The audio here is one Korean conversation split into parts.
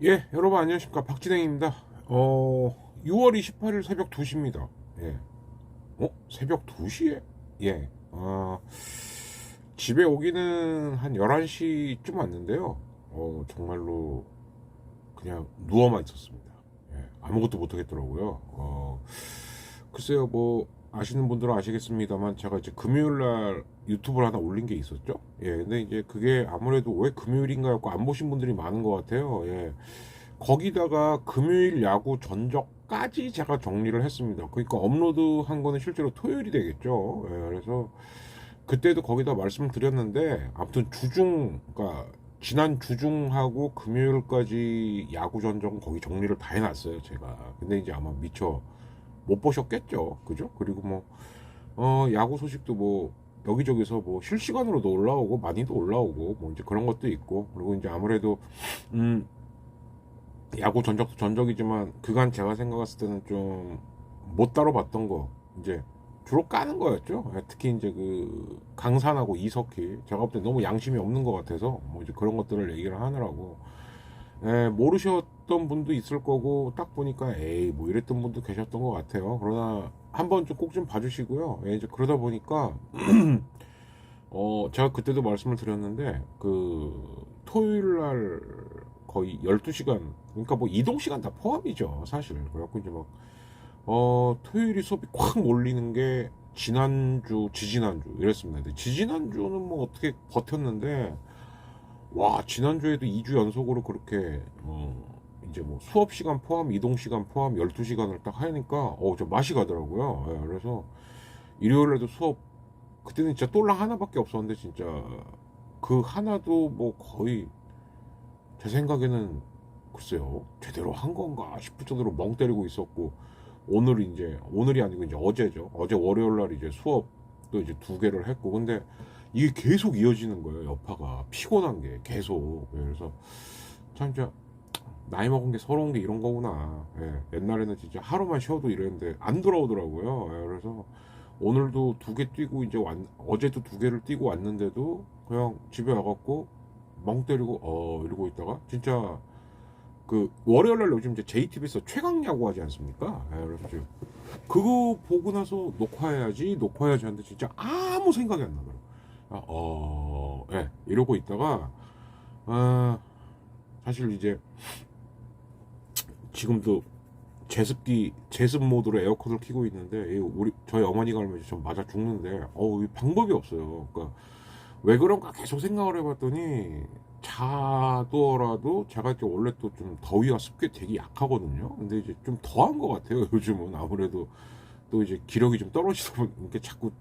예, 여러분 안녕하십니까. 박진행입니다. 6월 28일 새벽 2시입니다. 예. 새벽 2시에? 예. 집에 오기는 한 11시쯤 왔는데요. 정말로 그냥 누워만 있었습니다. 예, 아무것도 못 하겠더라고요. 글쎄요, 뭐, 아시는 분들은 아시겠습니다만, 제가 이제 금요일 날 유튜브를 하나 올린 게 있었죠? 예, 근데 이제 그게 아무래도 왜 금요일인가 하고 안 보신 분들이 많은 것 같아요. 예. 거기다가 금요일 야구 전적까지 제가 정리를 했습니다. 그러니까 업로드 한 거는 실제로 토요일이 되겠죠. 예, 그래서 그때도 거기다 말씀을 드렸는데, 아무튼 그러니까 지난 주중하고 금요일까지 야구 전적은 거기 정리를 다 해놨어요, 제가. 근데 이제 아마 미처 못 보셨겠죠, 그죠? 그리고 뭐 야구 소식도 뭐 여기저기서 뭐 실시간으로도 올라오고 많이도 올라오고 뭐 이제 그런 것도 있고, 그리고 이제 아무래도 음 야구 전적도 전적이지만 그간 제가 생각했을 때는 좀 못 다뤄봤던 거 이제 주로 까는 거였죠. 예, 특히 이제 그 강산하고 이석희, 제가 볼 때 너무 양심이 없는 것 같아서 뭐 이제 그런 것들을 얘기를 하느라고, 예, 모르셨던 분도 있을 거고 딱 보니까 에이 뭐 이랬던 분도 계셨던 것 같아요. 그러나 한번 좀 꼭 좀 봐주시고요. 예, 이제 그러다 보니까 제가 그때도 말씀을 드렸는데 그 토요일 날 거의 12시간, 그러니까 뭐 이동 시간 다 포함이죠 사실. 그래갖고 이제 막 토요일이 수업이 콱 몰리는 게 지난주 지지난주 이랬습니다. 근데 지지난주는 뭐 어떻게 버텼는데, 와, 지난주에도 2주 연속으로 그렇게 이제 뭐 수업 시간 포함 이동 시간 포함 12시간을 딱 하니까 좀 맛이 가더라고요. 예, 그래서 일요일에도 수업, 그때는 진짜 똘랑 하나밖에 없었는데 진짜 그 하나도 뭐 거의 제 생각에는 글쎄요 제대로 한 건가 싶을 정도로 멍 때리고 있었고, 오늘이 아니고 이제 어제죠. 어제 월요일 날 이제 수업도 이제 2개를 했고, 근데 이게 계속 이어지는 거예요. 여파가 피곤한 게 계속. 예, 그래서 참 진짜 나이 먹은 게 서러운 게 이런 거구나. 예, 옛날에는 진짜 하루만 쉬어도 이랬는데 안 돌아오더라고요. 예, 그래서 오늘도 2개 뛰고 이제 어제도 2개를 뛰고 왔는데도 그냥 집에 와갖고 멍 때리고 이러고 있다가 진짜 그 월요일 날 요즘 이제 JTBC에서 최강 야구 하지 않습니까? 예, 그래서 지금 그거 보고 나서 녹화해야지 하는데 진짜 아무 생각이 안 나더라고요. 예, 이러고 있다가 아, 사실 이제 지금도 제습 모드로 에어컨을 켜고 있는데 저희 어머니가 알면 좀 맞아 죽는데 이 방법이 없어요. 그러니까 왜 그런가 계속 생각을 해봤더니, 자더라도 제가 이제 원래 또 좀 더위와 습기에 되게 약하거든요. 근데 이제 좀 더한 것 같아요. 요즘은 아무래도 또 이제 기력이 좀 떨어지다 보니까 자꾸,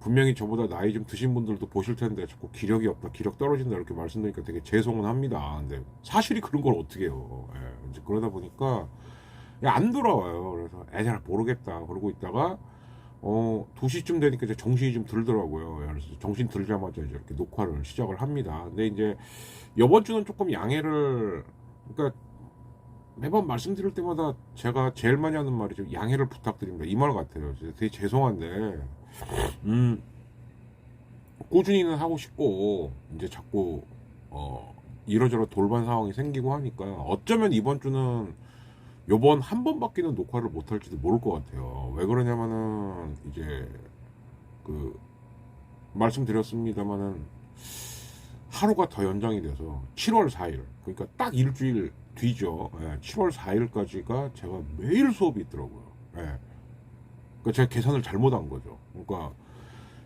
분명히 저보다 나이 좀 드신 분들도 보실 텐데 자꾸 기력이 없다, 기력 떨어진다 이렇게 말씀드리니까 되게 죄송은 합니다. 근데 사실이 그런 걸 어떻게 해요. 예, 이제 그러다 보니까 안 돌아와요. 그래서 잘 모르겠다 그러고 있다가 2시쯤 되니까 이제 정신이 좀 들더라고요. 그래서 정신 들자마자 이제 이렇게 녹화를 시작을 합니다. 근데 이제 이번 주는 조금 양해를, 그러니까 매번 말씀드릴 때마다 제가 제일 많이 하는 말이 좀 양해를 부탁드립니다, 이 말 같아요. 되게 죄송한데 꾸준히는 하고 싶고 이제 자꾸 이러저러 돌발 상황이 생기고 하니까 어쩌면 이번 주는 요번 한 번밖에는 녹화를 못 할지도 모를 것 같아요. 왜 그러냐면은 이제 그 말씀드렸습니다마는 하루가 더 연장이 돼서 7월 4일, 그러니까 딱 일주일 뒤죠. 예, 7월 4일까지가 제가 매일 수업이 있더라고요. 예, 그러니까 제가 계산을 잘못한 거죠. 그러니까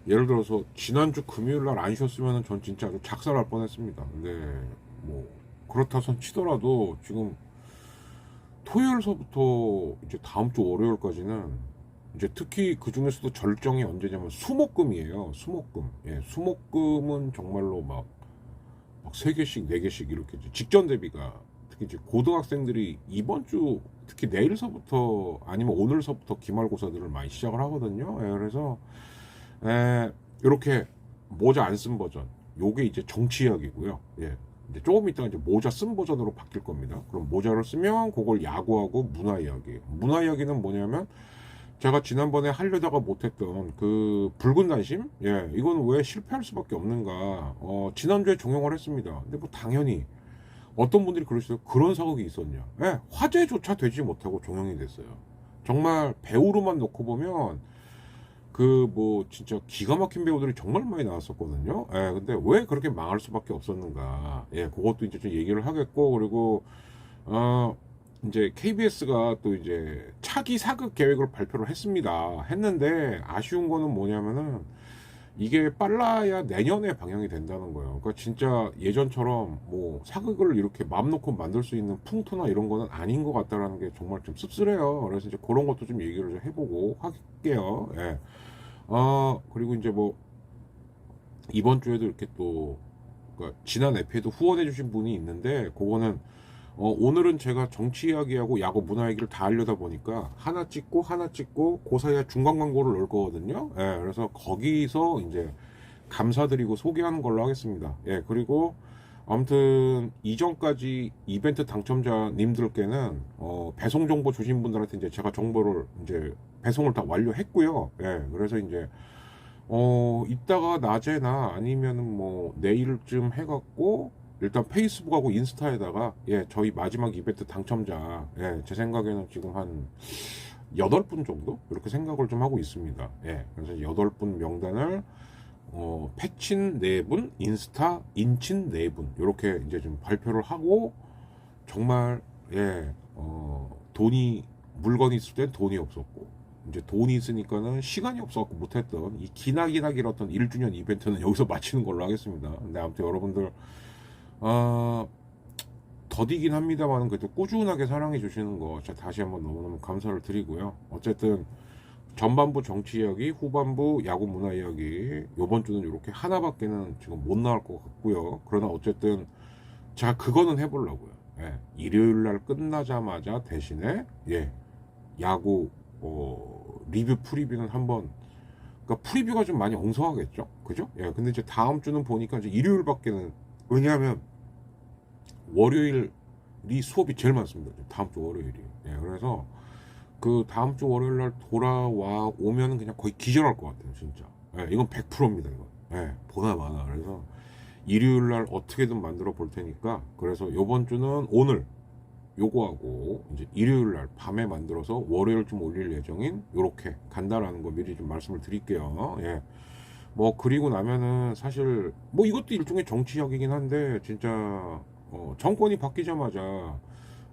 예를 들어서 지난주 금요일 날 안 쉬었으면 전 진짜 아주 작살날 뻔했습니다. 근데 뭐 그렇다 손 치더라도 지금 토요일서부터 이제 다음 주 월요일까지는 이제 특히 그 중에서도 절정이 언제냐면 수목금이에요. 수목금. 예, 수목금은 정말로 막 3개씩, 4개씩 이렇게 직전 대비가, 특히 이제 고등학생들이 이번 주 특히 내일서부터 아니면 오늘서부터 기말고사들을 많이 시작을 하거든요. 예, 그래서 이렇게 모자 안 쓴 버전, 요게 이제 정치 이야기고요. 예. 이제 조금 이따가 이제 모자 쓴 버전으로 바뀔 겁니다. 그럼 모자를 쓰면 그걸 야구하고 문화 이야기. 문화 이야기는 뭐냐면 제가 지난번에 하려다가 못했던 그 붉은 단심, 예, 이건 왜 실패할 수밖에 없는가. 지난주에 종영을 했습니다. 근데 뭐 당연히 어떤 분들이 그러시죠. 그런 사극이 있었냐. 예, 화제조차 되지 못하고 종영이 됐어요. 정말 배우로만 놓고 보면 그 뭐 진짜 기가 막힌 배우들이 정말 많이 나왔었거든요. 예, 근데 왜 그렇게 망할 수밖에 없었는가. 예, 그것도 이제 좀 얘기를 하겠고, 그리고 이제 KBS가 또 이제 차기 사극 계획을 발표를 했는데 아쉬운 거는 뭐냐면은 이게 빨라야 내년에 방영이 된다는 거예요. 그러니까 진짜 예전처럼 뭐 사극을 이렇게 마음 놓고 만들 수 있는 풍토나 이런 거는 아닌 것 같다라는 게 정말 좀 씁쓸해요. 그래서 이제 그런 것도 좀 얘기를 좀 해보고 할게요. 예. 그리고 이제 뭐 이번 주에도 이렇게 또 그러니까 지난 에피에도 후원해주신 분이 있는데 그거는 오늘은 제가 정치 이야기하고 야구 문화 얘기를 다 하려다 보니까 하나 찍고 그 사이에 중간 광고를 넣을 거거든요. 예, 그래서 거기서 이제 감사드리고 소개하는 걸로 하겠습니다. 예, 그리고 아무튼 이전까지 이벤트 당첨자님들께는 배송 정보 주신 분들한테 이제 제가 정보를 이제 배송을 다 완료했고요. 예, 그래서 이제 이따가 낮에나 아니면은 뭐 내일쯤 해갖고 일단 페이스북하고 인스타에다가 예 저희 마지막 이벤트 당첨자 제 생각에는 지금 한 8분 정도 이렇게 생각을 좀 하고 있습니다. 예, 그래서 8분 명단을 패친 4분, 인스타 인친 4분 이렇게 이제 좀 발표를 하고 정말 돈이 물건이 있을 땐 돈이 없었고 이제 돈이 있으니까는 시간이 없어갖고 못했던 이 기나기나 길었던 1주년 이벤트는 여기서 마치는 걸로 하겠습니다. 근데 아무튼 여러분들 더디긴 합니다만 그래도 꾸준하게 사랑해 주시는 거 제가 다시 한번 너무너무 감사를 드리고요. 어쨌든 전반부 정치 이야기, 후반부 야구 문화 이야기 요번 주는 이렇게 하나밖에는 지금 못 나올 것 같고요. 그러나 어쨌든 제가 그거는 해보려고요. 일요일 날 끝나자마자 대신에 야구 리뷰 프리뷰는 한번 그러니까 프리뷰가 좀 많이 엉성하겠죠, 그죠? 근데 이제 다음 주는 보니까 이제 일요일밖에는 왜냐하면 월요일이 수업이 제일 많습니다. 다음 주 월요일이. 그래서 그 다음 주 월요일 날 돌아와 오면은 그냥 거의 기절할 것 같아요, 진짜. 이건 100%입니다, 이건. 보나 마나. 그래서 일요일 날 어떻게든 만들어 볼 테니까. 그래서 요번 주는 오늘 요거하고 이제 일요일 날 밤에 만들어서 월요일쯤 올릴 예정인 요렇게 간다라는 거 미리 좀 말씀을 드릴게요. 뭐 그리고 나면은 사실 뭐 이것도 일종의 정치 이야기긴 한데 진짜 정권이 바뀌자마자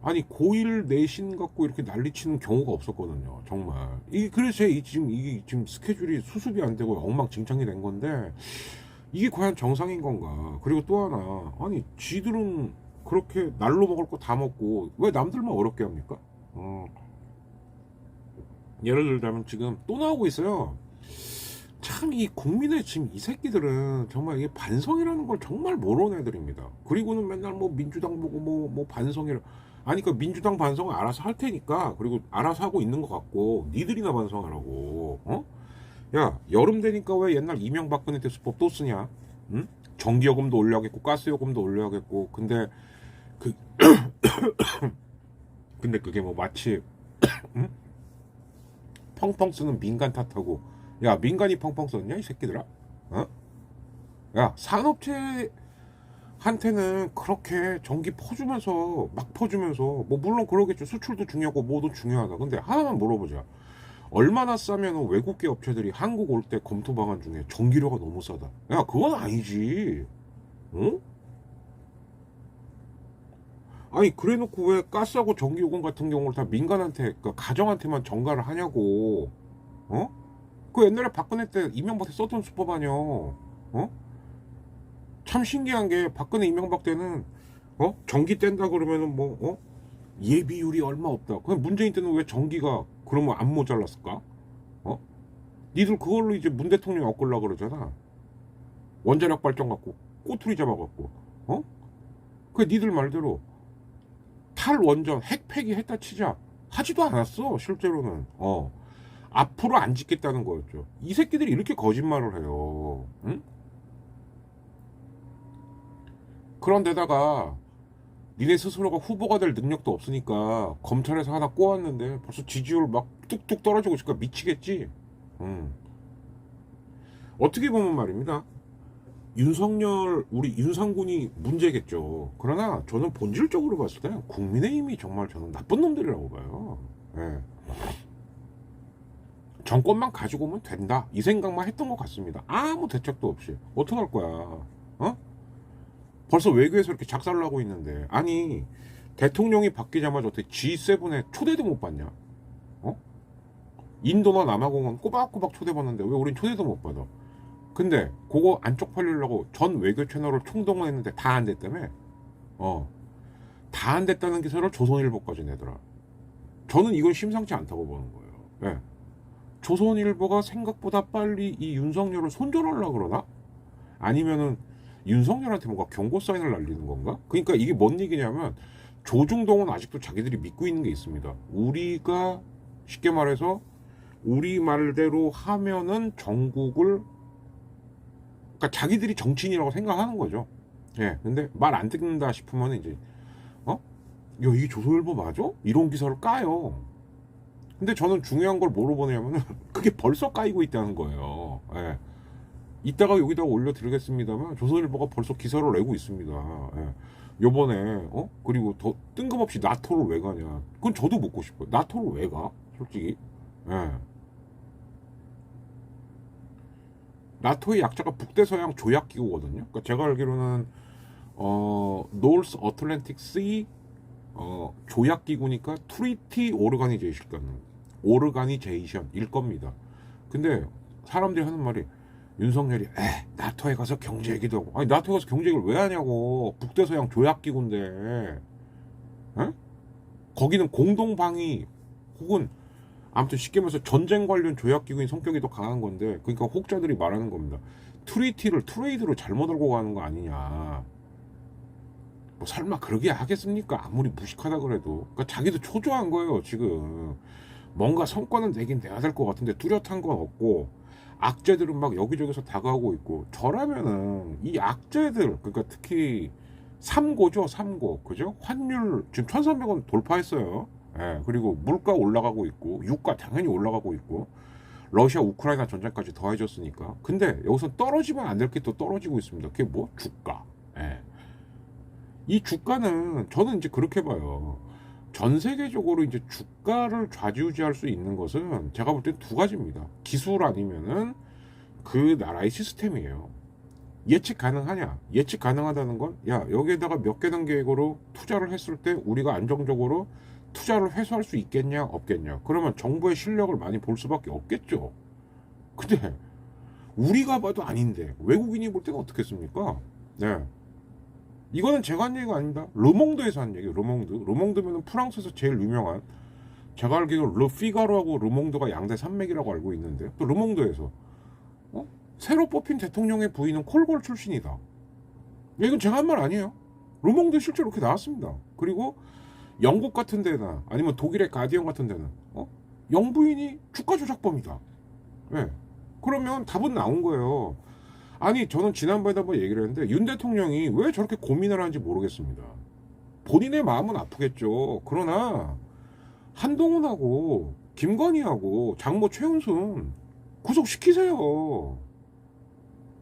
아니 고1 내신 갖고 이렇게 난리치는 경우가 없었거든요. 정말 이게 그래서 이게 지금 스케줄이 수습이 안 되고 엉망진창이 된 건데 이게 과연 정상인 건가. 그리고 또 하나 아니 지들은 그렇게 날로 먹을 거 다 먹고 왜 남들만 어렵게 합니까? 예를 들자면 지금 또 나오고 있어요. 참 이 국민의 지금 이 새끼들은 정말 이게 반성이라는 걸 정말 모르는 애들입니다. 그리고는 맨날 뭐 민주당 보고 뭐 반성이라 아니 그 민주당 반성은 알아서 할 테니까 그리고 알아서 하고 있는 것 같고 니들이나 반성하라고. 야 여름 되니까 왜 옛날 이명박근혜 때 수법 또 쓰냐? 응? 전기요금도 올려야겠고 가스요금도 올려야겠고 근데 근데 그게 뭐 마치 응? 펑펑 쓰는 민간 탓하고 야 민간이 펑펑 썼냐 이 새끼들아? 야 산업체한테는 그렇게 전기 퍼주면서 막 퍼주면서 뭐 물론 그러겠죠. 수출도 중요하고 뭐도 중요하다. 근데 하나만 물어보자. 얼마나 싸면 외국계 업체들이 한국 올 때 검토 방안 중에 전기료가 너무 싸다. 야 그건 아니지. 응? 아니 그래놓고 왜 가스하고 전기요금 같은 경우를 다 민간한테 그러니까 가정한테만 전가를 하냐고. 그 옛날에 박근혜 때 이명박 때 썼던 수법 아니여. 참 신기한 게 박근혜 이명박 때는 전기 뗀다 그러면은 뭐 예비율이 얼마 없다. 그럼 문재인 때는 왜 전기가 그러면 안 모자랐을까? 니들 그걸로 이제 문 대통령 엮으려고 그러잖아. 원자력 발전 갖고 꼬투리 잡아갖고 그 니들 말대로 탈원전 핵폐기 했다 치자 하지도 않았어 실제로는. 앞으로 안 짓겠다는 거였죠. 이 새끼들이 이렇게 거짓말을 해요. 응? 그런데다가 니네 스스로가 후보가 될 능력도 없으니까 검찰에서 하나 꼬았는데 벌써 지지율 막 뚝뚝 떨어지고 있으니까 미치겠지. 음. 어떻게 보면 말입니다. 윤석열, 우리 윤상군이 문제겠죠. 그러나 저는 본질적으로 봤을 때 국민의힘이 정말 저는 나쁜 놈들이라고 봐요. 예. 정권만 가지고 오면 된다. 이 생각만 했던 것 같습니다. 아무 대책도 없이. 어떡할 거야. 어? 벌써 외교에서 이렇게 작살나고 있는데. 아니, 대통령이 바뀌자마자 어떻게 G7에 초대도 못 받냐? 어? 인도나 남아공은 꼬박꼬박 초대받는데 왜 우린 초대도 못 받아? 근데 그거 안 쪽팔리려고 전 외교 채널을 총동원했는데 다 안 됐다며? 다 안 됐다는 기사를 조선일보까지 내더라. 저는 이건 심상치 않다고 보는 거예요. 예. 조선일보가 생각보다 빨리 이 윤석열을 손절하려고 그러나? 아니면은 윤석열한테 뭔가 경고 사인을 날리는 건가? 그러니까 이게 뭔 얘기냐면 조중동은 아직도 자기들이 믿고 있는 게 있습니다. 우리가 쉽게 말해서 우리 말대로 하면은 전국을, 그러니까 자기들이 정치인이라고 생각하는 거죠. 예. 근데 말 안 듣는다 싶으면 이제 야, 이게 조선일보 맞아? 이런 기사를 까요. 근데 저는 중요한 걸 뭐로 보냐면은 그게 벌써 까이고 있다는 거예요. 예. 이따가 여기다가 올려드리겠습니다만 조선일보가 벌써 기사를 내고 있습니다. 예. 요번에 그리고 더 뜬금없이 나토를 왜 가냐? 그건 저도 묻고 싶어요. 나토를 왜 가? 솔직히. 예. 나토의 약자가 북대서양 조약기구거든요. 그러니까 제가 알기로는 North Atlantic Sea 조약기구니까 트리티 오르가니제이션일 겁니다. 근데 사람들이 하는 말이 윤석열이 나토에 가서 경제 얘기도 하고, 아니 나토에 가서 경제 얘기를 왜 하냐고. 북대서양 조약기구인데 거기는 공동방위 혹은 아무튼 쉽게 말해서 전쟁 관련 조약기구인 성격이 더 강한 건데, 그러니까 혹자들이 말하는 겁니다. 트리티를 트레이드로 잘못 알고 가는 거 아니냐. 뭐 설마 그러게 하겠습니까? 아무리 무식하다 그래도. 그러니까 자기도 초조한 거예요 지금. 뭔가 성과는 내긴 내야 될 것 같은데 뚜렷한 건 없고, 악재들은 막 여기저기서 다가오고 있고. 저라면은 이 악재들, 그러니까 특히 3고죠 3고, 그죠? 환율 지금 1300원 돌파했어요. 예, 그리고 물가 올라가고 있고, 유가 당연히 올라가고 있고, 러시아 우크라이나 전쟁까지 더해졌으니까. 근데 여기서 떨어지면 안 될 게 또 떨어지고 있습니다. 그게 뭐? 주가. 예. 이 주가는 저는 이제 그렇게 봐요. 전 세계적으로 이제 주가를 좌지우지할 수 있는 것은 제가 볼 때 두 가지입니다. 기술 아니면은 그 나라의 시스템이에요. 예측 가능하냐? 예측 가능하다는 건, 야, 여기에다가 몇 개당 계획으로 투자를 했을 때 우리가 안정적으로 투자를 회수할 수 있겠냐, 없겠냐. 그러면 정부의 실력을 많이 볼 수밖에 없겠죠. 근데 우리가 봐도 아닌데 외국인이 볼 때는 어떻겠습니까? 네. 이거는 제가 한 얘기가 아닙니다. 르몽드에서 한 얘기예요. 르몽드면은 프랑스에서 제일 유명한, 제가 알기로 르피가로하고 르몽드가 양대 산맥이라고 알고 있는데, 또 르몽드에서 새로 뽑힌 대통령의 부인은 콜골 출신이다. 이건 제가 한 말 아니에요. 르몽드 실제로 그렇게 나왔습니다. 그리고 영국 같은 데나 아니면 독일의 가디언 같은 데는 영부인이 주가 조작범이다. 네. 그러면 답은 나온 거예요. 아니, 저는 지난번에도 한번 얘기를 했는데 윤 대통령이 왜 저렇게 고민을 하는지 모르겠습니다. 본인의 마음은 아프겠죠. 그러나 한동훈하고 김건희하고 장모 최은순 구속시키세요.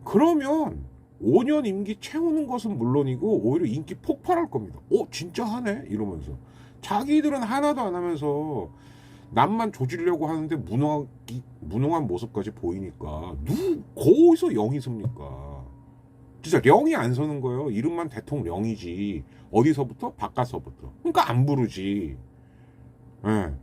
그러면 5년 임기 채우는 것은 물론이고 오히려 인기 폭발할 겁니다. 진짜 하네? 이러면서. 자기들은 하나도 안 하면서 남만 조지려고 하는데 무능한 모습까지 보이니까 거기서 영이 섭니까? 진짜 령이 안 서는 거예요. 이름만 대통령이지. 어디서부터? 바깥서부터. 그러니까 안 부르지. 네.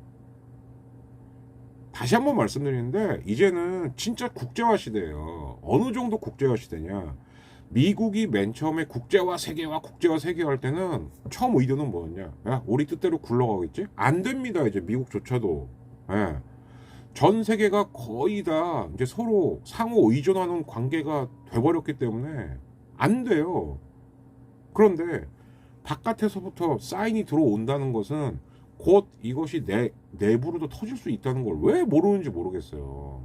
다시 한번 말씀드리는데 이제는 진짜 국제화 시대예요. 어느 정도 국제화 시대냐. 미국이 맨 처음에 국제화 세계화 할 때는 처음 의도는 뭐였냐? 야, 우리 뜻대로 굴러가겠지? 안 됩니다. 이제 미국조차도. 예. 전 세계가 거의 다 이제 서로 상호 의존하는 관계가 돼버렸기 때문에 안 돼요. 그런데 바깥에서부터 사인이 들어온다는 것은 곧 이것이 내부로도 터질 수 있다는 걸 왜 모르는지 모르겠어요.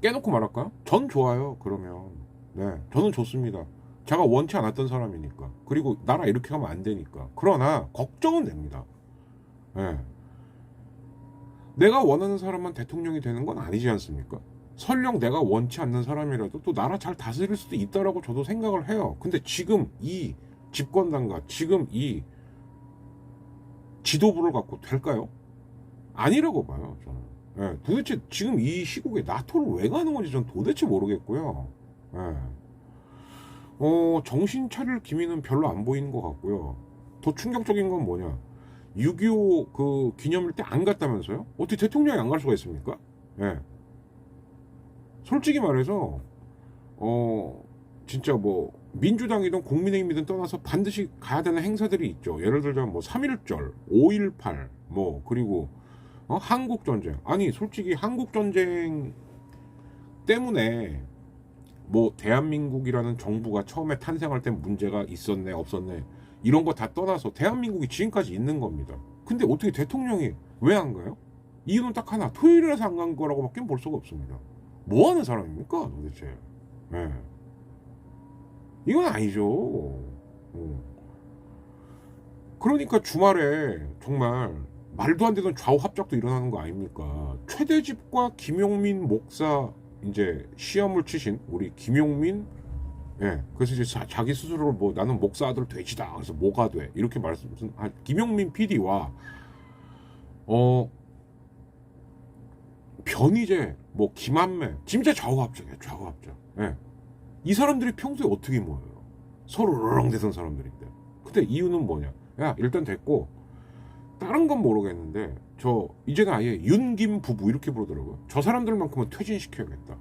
깨놓고 말할까요? 전 좋아요. 그러면 네, 저는 좋습니다. 제가 원치 않았던 사람이니까. 그리고 나라 이렇게 가면 안 되니까. 그러나 걱정은 됩니다. 예. 내가 원하는 사람만 대통령이 되는 건 아니지 않습니까? 설령 내가 원치 않는 사람이라도 또 나라 잘 다스릴 수도 있다라고 저도 생각을 해요. 근데 지금 이 집권당과 지금 이 지도부를 갖고 될까요? 아니라고 봐요, 저는. 예, 도대체 지금 이 시국에 나토를 왜 가는 건지 전 도대체 모르겠고요. 예. 정신 차릴 기미는 별로 안 보이는 것 같고요. 더 충격적인 건 뭐냐? 6.25 그 기념일 때 안 갔다면서요? 어떻게 대통령이 안 갈 수가 있습니까? 예. 솔직히 말해서, 진짜 뭐, 민주당이든 국민의힘이든 떠나서 반드시 가야 되는 행사들이 있죠. 예를 들자면 뭐, 3.1절, 5.18, 뭐, 그리고, 한국전쟁. 아니, 솔직히 한국전쟁 때문에, 뭐, 대한민국이라는 정부가 처음에 탄생할 때 문제가 있었네, 없었네. 이런 거 다 떠나서 대한민국이 지금까지 있는 겁니다. 근데 어떻게 대통령이 왜 안 가요? 이유는 딱 하나. 토요일이라서 안 간 거라고밖에 볼 수가 없습니다. 뭐 하는 사람입니까, 도대체? 예. 이건 아니죠. 그러니까 주말에 정말 말도 안 되는 좌우 합작도 일어나는 거 아닙니까? 최대집과 김용민 목사 이제 시험을 치신 우리 김용민, 예. 그래서 이제 자기 스스로를 뭐 나는 목사 아들 돼지다. 그래서 뭐가 돼? 이렇게 말씀 무슨 김용민 PD와 변희재, 뭐 김한매, 진짜 좌우합작이야, 좌우합작. 예. 이 사람들이 평소에 어떻게 모여요? 서로 르렁대던 사람들인데. 근데 이유는 뭐냐? 야, 일단 됐고 다른 건 모르겠는데 저 이제는 아예 윤김 부부 이렇게 부르더라고요. 저 사람들만큼은 퇴진시켜야겠다.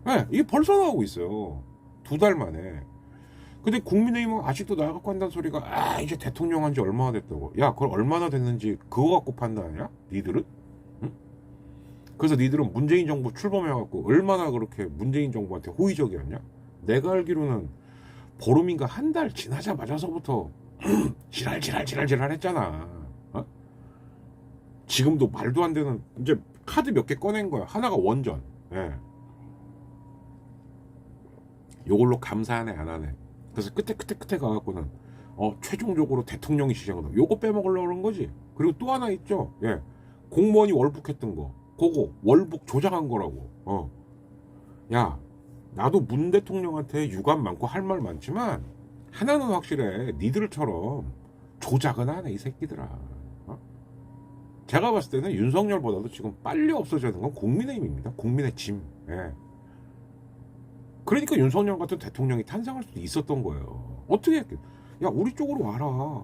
예, 이게 벌써 나오고 있어요. 2달 만에. 근데 국민의힘은 아직도 나가고 한다는 소리가 이제 대통령 한 지 얼마나 됐다고. 야, 그걸 얼마나 됐는지 그거 갖고 판단하냐? 니들은? 응? 그래서 니들은 문재인 정부 출범해갖고 얼마나 그렇게 문재인 정부한테 호의적이었냐? 내가 알기로는 보름인가 한 달 지나자마자서부터 지랄 했잖아. 지금도 말도 안 되는 이제 카드 몇 개 꺼낸 거야. 하나가 원전. 예. 요걸로 감사하네 안 하네. 그래서 끝에 가갖고는 최종적으로 대통령이 지정한다. 요거 빼먹으려고 그런 거지. 그리고 또 하나 있죠. 예. 공무원이 월북했던 거. 그거 월북 조작한 거라고. 야, 나도 문 대통령한테 유감 많고 할 말 많지만 하나는 확실해. 니들처럼 조작은 안 해, 이 새끼들아. 제가 봤을 때는 윤석열보다도 지금 빨리 없어져야 되는 건 국민의힘입니다. 국민의 짐. 예. 그러니까 윤석열 같은 대통령이 탄생할 수도 있었던 거예요. 어떻게 했겠? 야, 우리 쪽으로 와라.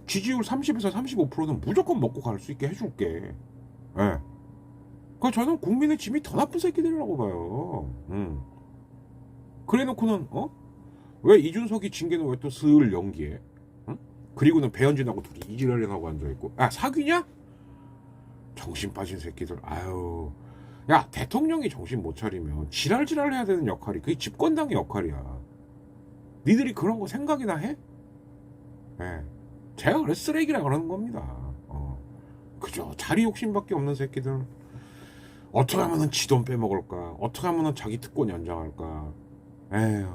지지율 30에서 35%는 무조건 먹고 갈 수 있게 해줄게. 예. 그 저는 국민의 짐이 더 나쁜 새끼들이라고 봐요. 그래 놓고는 왜 이준석이 징계는 왜 또 슬 연기해? 응? 그리고는 배현진하고 둘이 이지랄하고 앉아있고. 사귀냐? 정신 빠진 새끼들. 아유. 야, 대통령이 정신 못 차리면 지랄 해야 되는 역할이 그게 집권당의 역할이야. 니들이 그런 거 생각이나 해? 예. 제가 그래 쓰레기라 그러는 겁니다. 그죠. 자리 욕심밖에 없는 새끼들. 어떻게 하면은 지돈 빼먹을까? 어떻게 하면은 자기 특권 연장할까? 에휴.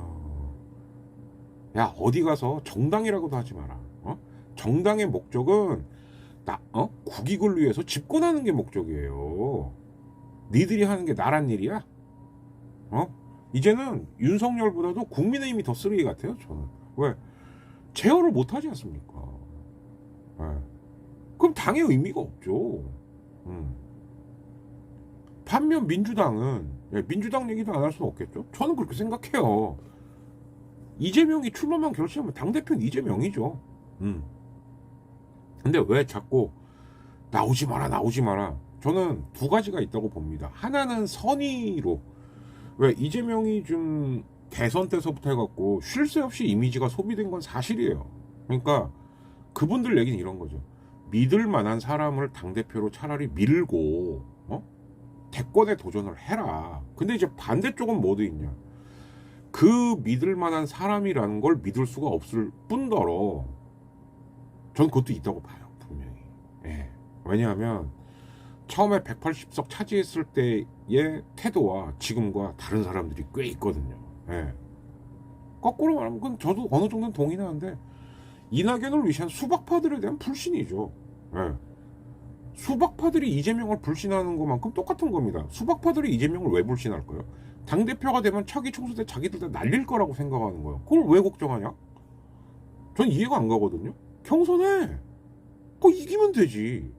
야, 어디 가서 정당이라고도 하지 마라. 정당의 목적은 국익을 위해서 집권하는 게 목적이에요. 니들이 하는 게 나란 일이야? 이제는 윤석열보다도 국민의힘이 더 쓰레기 같아요, 저는. 왜? 제어를 못하지 않습니까? 그럼 당의 의미가 없죠. 반면 민주당은, 민주당 얘기도 안 할 수는 없겠죠. 저는 그렇게 생각해요. 이재명이 출마만 결심하면 당대표는 이재명이죠. 근데 왜 자꾸 나오지 마라. 저는 두 가지가 있다고 봅니다. 하나는 선의로. 왜 이재명이 좀 대선 때서부터 해갖고 쉴 새 없이 이미지가 소비된 건 사실이에요. 그러니까 그분들 얘기는 이런 거죠. 믿을 만한 사람을 당대표로 차라리 밀고 대권에 도전을 해라. 근데 이제 반대쪽은 뭐도 있냐. 그 믿을 만한 사람이라는 걸 믿을 수가 없을 뿐더러 전 그것도 있다고 봐요. 분명히. 예. 왜냐하면 처음에 180석 차지했을 때의 태도와 지금과 다른 사람들이 꽤 있거든요. 예. 거꾸로 말하면 그건 저도 어느 정도는 동의하는데 이낙연을 위시한 수박파들에 대한 불신이죠. 예. 수박파들이 이재명을 불신하는 것만큼 똑같은 겁니다. 수박파들이 이재명을 왜 불신할까요? 당대표가 되면 차기 총선 때 자기들 다 날릴 거라고 생각하는 거예요. 그걸 왜 걱정하냐? 전 이해가 안 가거든요. 경선해. 그거 이기면 되지.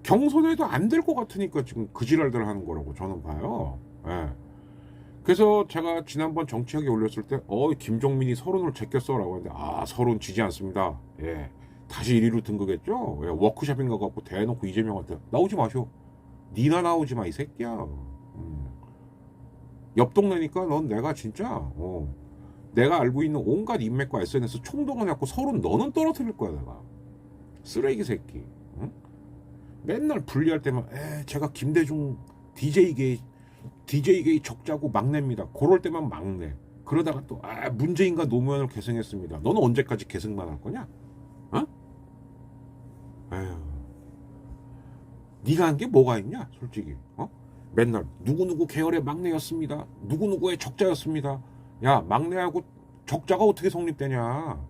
경선해도 안 될 것 같으니까 지금 그 지랄들 하는 거라고 저는 봐요. 예. 그래서 제가 지난번 정치학에 올렸을 때, 김종민이 서론을 제꼈어라고 했는데, 서론 지지 않습니다. 예. 다시 1위로 등극했죠? 예. 워크숍인가 갖고 대놓고 이재명한테, 나오지 마쇼. 니나 나오지 마, 이 새끼야. 옆 동네니까 넌 내가 진짜, 내가 알고 있는 온갖 인맥과 SNS 총동원해갖고 서론 너는 떨어뜨릴 거야, 내가. 쓰레기 새끼. 응? 맨날 분리할 때만, 제가 김대중 DJ계의 적자고 막내입니다. 그럴 때만 막내. 그러다가 또 문재인과 노무현을 계승했습니다. 너는 언제까지 계승만 할 거냐? 어? 에휴. 네가 한 게 뭐가 있냐? 솔직히. 맨날 누구누구 계열의 막내였습니다. 누구누구의 적자였습니다. 야, 막내하고 적자가 어떻게 성립되냐?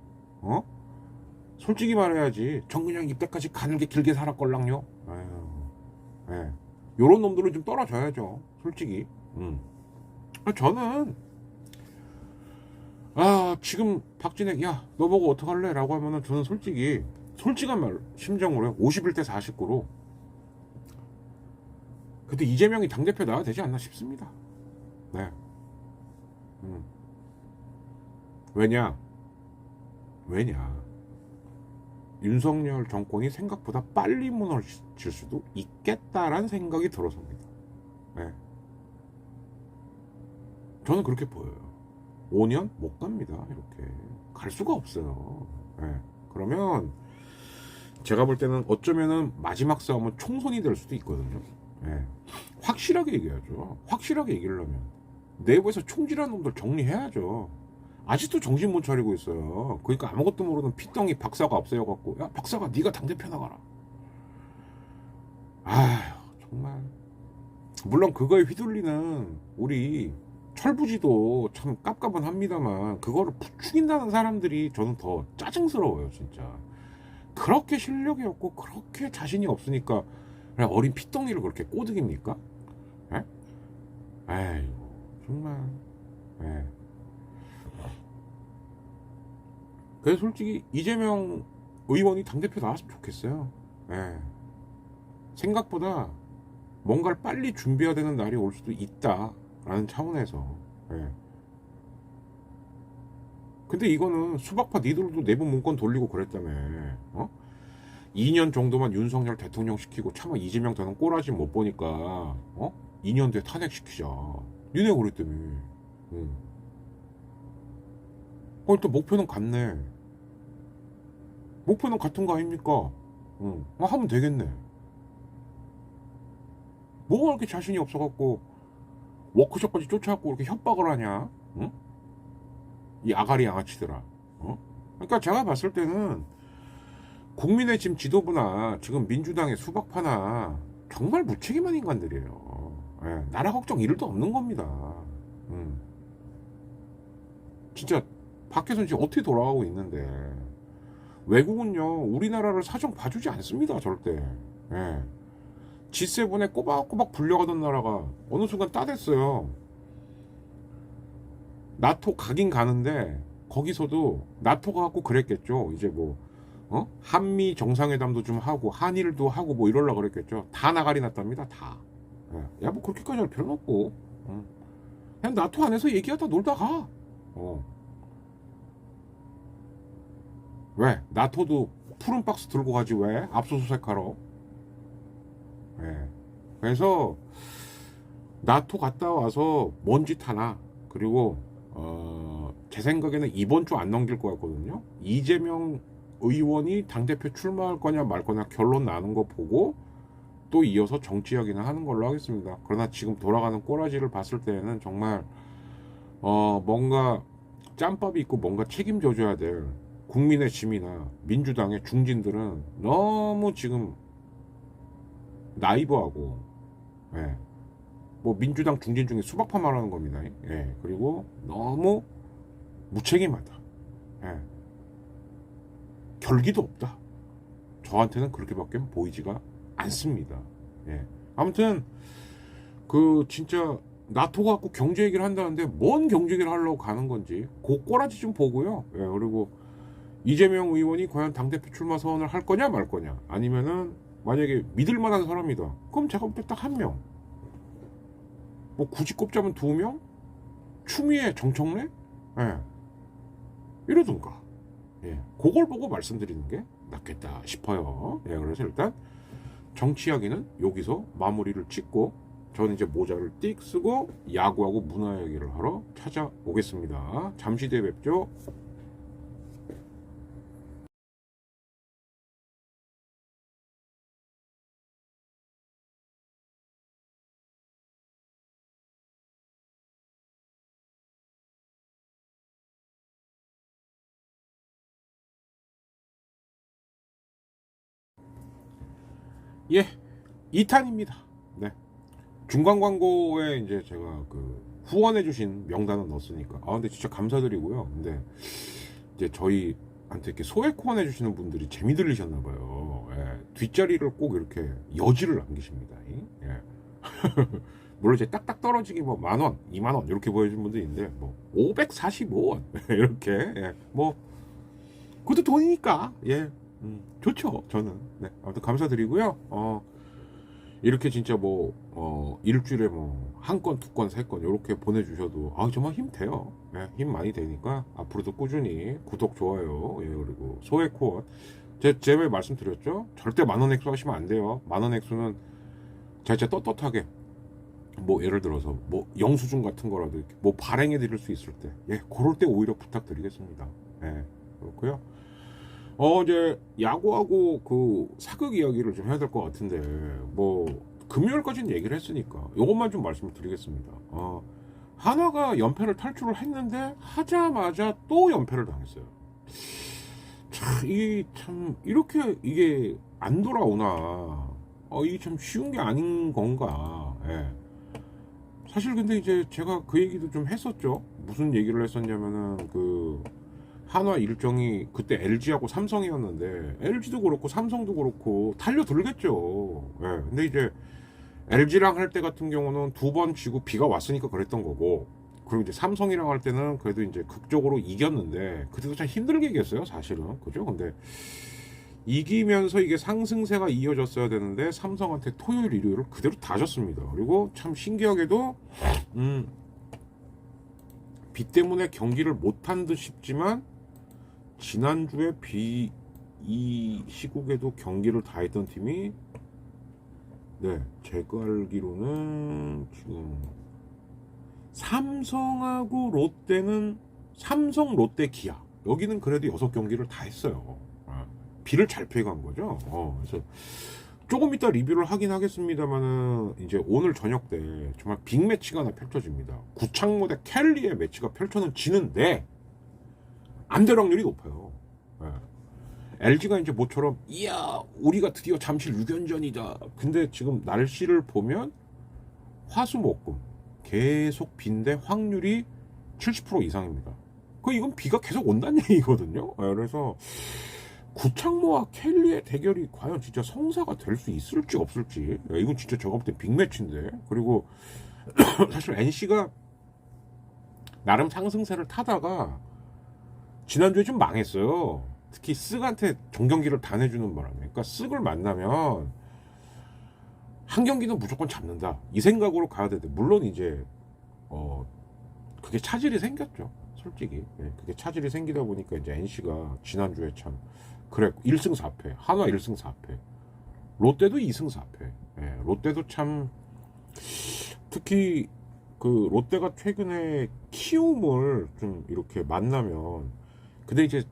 솔직히 말해야지. 정근양 입대까지 가늘게 길게 살았걸랑요. 에휴. 예. 요런 놈들은 좀 떨어져야죠. 솔직히. 저는 지금 박진액 야 너 보고 어떡할래? 라고 하면은 저는 솔직한 말 심정으로요. 51대 49로 그때 이재명이 당대표 나와야 되지 않나 싶습니다. 네. 왜냐 윤석열 정권이 생각보다 빨리 무너질 수도 있겠다라는 생각이 들어섭니다. 네. 저는 그렇게 보여요. 5년 못 갑니다. 이렇게 갈 수가 없어요. 네. 그러면 제가 볼 때는 어쩌면은 마지막 싸움은 총선이 될 수도 있거든요. 네. 확실하게 얘기하죠. 확실하게 얘기하려면 내부에서 총질한 놈들 정리해야죠. 아직도 정신 못 차리고 있어요. 그러니까 아무것도 모르는 피덩이 박사가 없어져갖고 야 박사가 네가 당대표 나가라. 정말 물론 그거에 휘둘리는 우리 철부지도 참 깝깝은 합니다만 그거를 부추긴다는 사람들이 저는 더 짜증스러워요. 진짜 그렇게 실력이 없고 그렇게 자신이 없으니까 그냥 어린 피덩이를 그렇게 꼬드깁니까? 에? 에이 정말 에. 그래서 솔직히 이재명 의원이 당대표 나왔으면 좋겠어요. 예. 생각보다 뭔가를 빨리 준비해야 되는 날이 올 수도 있다라는 차원에서. 예. 근데 이거는 수박파 니들도 내부 문건 돌리고 그랬다며. 2년 정도만 윤석열 대통령 시키고 차마 이재명 되는 꼬라지 못 보니까 2년 뒤에 탄핵시키자. 니네 그랬다며. 또 목표는 같네. 목표는 같은 거 아닙니까? 하면 되겠네. 뭐가 그렇게 자신이 없어갖고 워크숍까지 쫓아갖고 이렇게 협박을 하냐? 응? 이 아가리 양아치들아. 그러니까 제가 봤을 때는 국민의 지금 지도부나 지금 민주당의 수박파나 정말 무책임한 인간들이에요. 예, 나라 걱정 1도 없는 겁니다. 진짜 밖에서는 지금 어떻게 돌아가고 있는데 외국은요 우리나라를 사정 봐주지 않습니다. 절대. 예. G7에 꼬박꼬박 불려가던 나라가 어느 순간 따댔어요. 나토 가긴 가는데 거기서도 나토가 갖고 그랬겠죠. 이제 뭐 한미 정상회담도 좀 하고 한일도 하고 뭐 이럴라 그랬겠죠. 다 나가리 났답니다. 다. 예. 야 뭐 그렇게까지 할 필요는 없고 그냥 나토 안에서 얘기하다 놀다 가. 왜? 나토도 푸른 박스 들고 가지 왜? 압수수색하러. 네. 그래서 나토 갔다 와서 뭔 짓 하나. 그리고 제 생각에는 이번 주 안 넘길 것 같거든요. 이재명 의원이 당대표 출마할 거냐 말 거냐 결론 나는 거 보고 또 이어서 정치 이야기는 하는 걸로 하겠습니다. 그러나 지금 돌아가는 꼬라지를 봤을 때는 정말 뭔가 짬밥이 있고 뭔가 책임져 줘야 될 국민의 짐이나 민주당의 중진들은 너무 지금 나이브하고 뭐 민주당 중진 중에 수박파 말하는 겁니다. 예, 그리고 너무 무책임하다. 예, 결기도 없다. 저한테는 그렇게밖에 보이지가 않습니다. 예, 아무튼 그 진짜 나토 갖고 경제 얘기를 한다는데 뭔 경제 얘기를 하려고 가는 건지 그 꼬라지 좀 보고요. 예, 그리고 이재명 의원이 과연 당대표 출마 선언을 할 거냐 말 거냐, 아니면은 만약에 믿을 만한 사람이다, 그럼 제가 볼 때 딱 한 명, 뭐 굳이 꼽자면 두 명, 추미애, 정청래, 예, 이러든가, 예, 그걸 보고 말씀드리는 게 낫겠다 싶어요. 예, 그래서 일단 정치 이야기는 여기서 마무리를 짓고 저는 이제 모자를 띡 쓰고 야구하고 문화 얘기를 하러 찾아오겠습니다. 잠시 뒤에 뵙죠. 예, 2탄입니다. 네. 중간 광고에 이제 제가 그 후원해주신 명단은 넣었으니까, 근데 진짜 감사드리고요. 근데 이제 저희한테 이렇게 소액 후원해주시는 분들이 재미 들리셨나봐요. 예, 뒷자리를 꼭 이렇게 여지를 남기십니다. 예. 물론 이제 딱딱 떨어지기 뭐 10,000원, 20,000원 이렇게 보여준 분도 있는데, 뭐 545원 이렇게, 예, 뭐 그것도 돈이니까, 예, 좋죠 저는. 네, 아무튼 감사드리고요. 이렇게 진짜 뭐 일주일에 뭐 한 건, 두 건, 세 건 이렇게 보내주셔도 정말 힘 돼요. 예, 힘 많이 되니까 앞으로도 꾸준히 구독, 좋아요, 예, 그리고 소액 후원, 제가 말씀드렸죠. 절대 10,000원 액수 하시면 안 돼요. 10,000원 액수는 제가 진짜 떳떳하게 뭐 예를 들어서 뭐 영수증 같은 거라도 이렇게 뭐 발행해 드릴 수 있을 때, 예, 그럴 때 오히려 부탁드리겠습니다. 예, 그렇고요. 이제 야구하고 그 사극 이야기를 좀 해야 될 것 같은데, 뭐 금요일까지는 얘기를 했으니까 이것만 좀 말씀을 드리겠습니다. 한화가 연패를 탈출을 했는데 하자마자 또 연패를 당했어요. 이게 참 이렇게 이게 안 돌아오나? 이게 참 쉬운 게 아닌 건가? 예. 사실 근데 이제 제가 그 얘기도 좀 했었죠. 무슨 얘기를 했었냐면은 그 한화 일정이 그때 LG하고 삼성이었는데, LG도 그렇고 삼성도 그렇고 달려들겠죠. 예. 근데 이제 LG랑 할 때 같은 경우는 두 번 지고 비가 왔으니까 그랬던 거고, 그리고 이제 삼성이랑 할 때는 그래도 이제 극적으로 이겼는데 그때도 참 힘들게 이겼어요 사실은. 그죠? 근데 이기면서 이게 상승세가 이어졌어야 되는데 삼성한테 토요일, 일요일을 그대로 다 졌습니다. 그리고 참 신기하게도 비 때문에 경기를 못한 듯 싶지만 지난주에 이 시국에도 경기를 다 했던 팀이, 네, 제가 알기로는 지금 삼성하고 롯데는, 삼성, 롯데, 기아 여기는 그래도 6경기를 다 했어요. 비를 잘 피해간 거죠. 그래서 조금 이따 리뷰를 하긴 하겠습니다만은 이제 오늘 저녁 때 정말 빅매치가 하나 펼쳐집니다. 구창모 대 켈리의 매치가 펼쳐지는데 안 될 확률이 높아요. LG가 이제 모처럼 이야 우리가 드디어 잠실 6연전이다. 근데 지금 날씨를 보면 화수목금 계속 빈데 확률이 70% 이상입니다. 이건 비가 계속 온다는 얘기거든요. 그래서 구창모와 켈리의 대결이 과연 진짜 성사가 될 수 있을지 없을지, 이건 진짜 제가 볼 때 빅매치인데. 그리고 사실 NC가 나름 상승세를 타다가 지난주에 좀 망했어요. 특히 쓱한테 정경기를 다 내주는 바람에. 그러니까 쓱을 만나면 한 경기는 무조건 잡는다, 이 생각으로 가야 되는데, 물론 이제 그게 차질이 생겼죠 솔직히. 그게 차질이 생기다 보니까 이제 NC가 지난주에 참 그래 1승 4패, 한화 1승 4패, 롯데도 2승 4패. 롯데도 참, 특히 그 롯데가 최근에 키움을 좀 이렇게 만나면, 근데 이제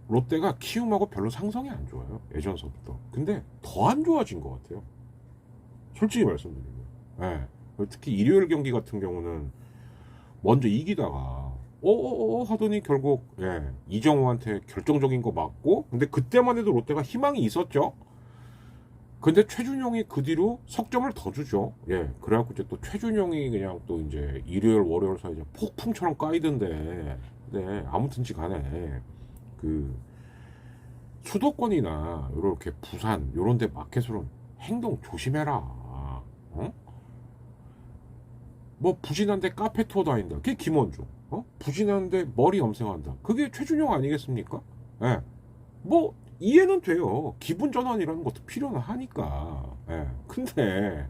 롯데가 키움하고 별로 상성이 안 좋아요 예전서부터. 근데 더 안 좋아진 것 같아요 솔직히 말씀드리면. 특히 일요일 경기 같은 경우는 먼저 이기다가 하더니 결국 이정우한테 결정적인 거 맞고, 근데 그때만 해도 롯데가 희망이 있었죠. 근데 최준용이 그 뒤로 석점을 더 주죠. 예. 그래갖고 이제 또 최준용이 그냥 또 이제 일요일 월요일 사이 이제 폭풍처럼 까이던데. 네, 아무튼지 간에 그 수도권이나 요렇게 부산 요런 데 마켓으로는 행동 조심해라. 어? 뭐 부진한데 카페 투어 다닌다. 그게 김원중. 부진한데 머리 염색한다. 그게 최준용 아니겠습니까? 예. 뭐 이해는 돼요. 기분 전환이라는 것도 필요는 하니까. 예. 근데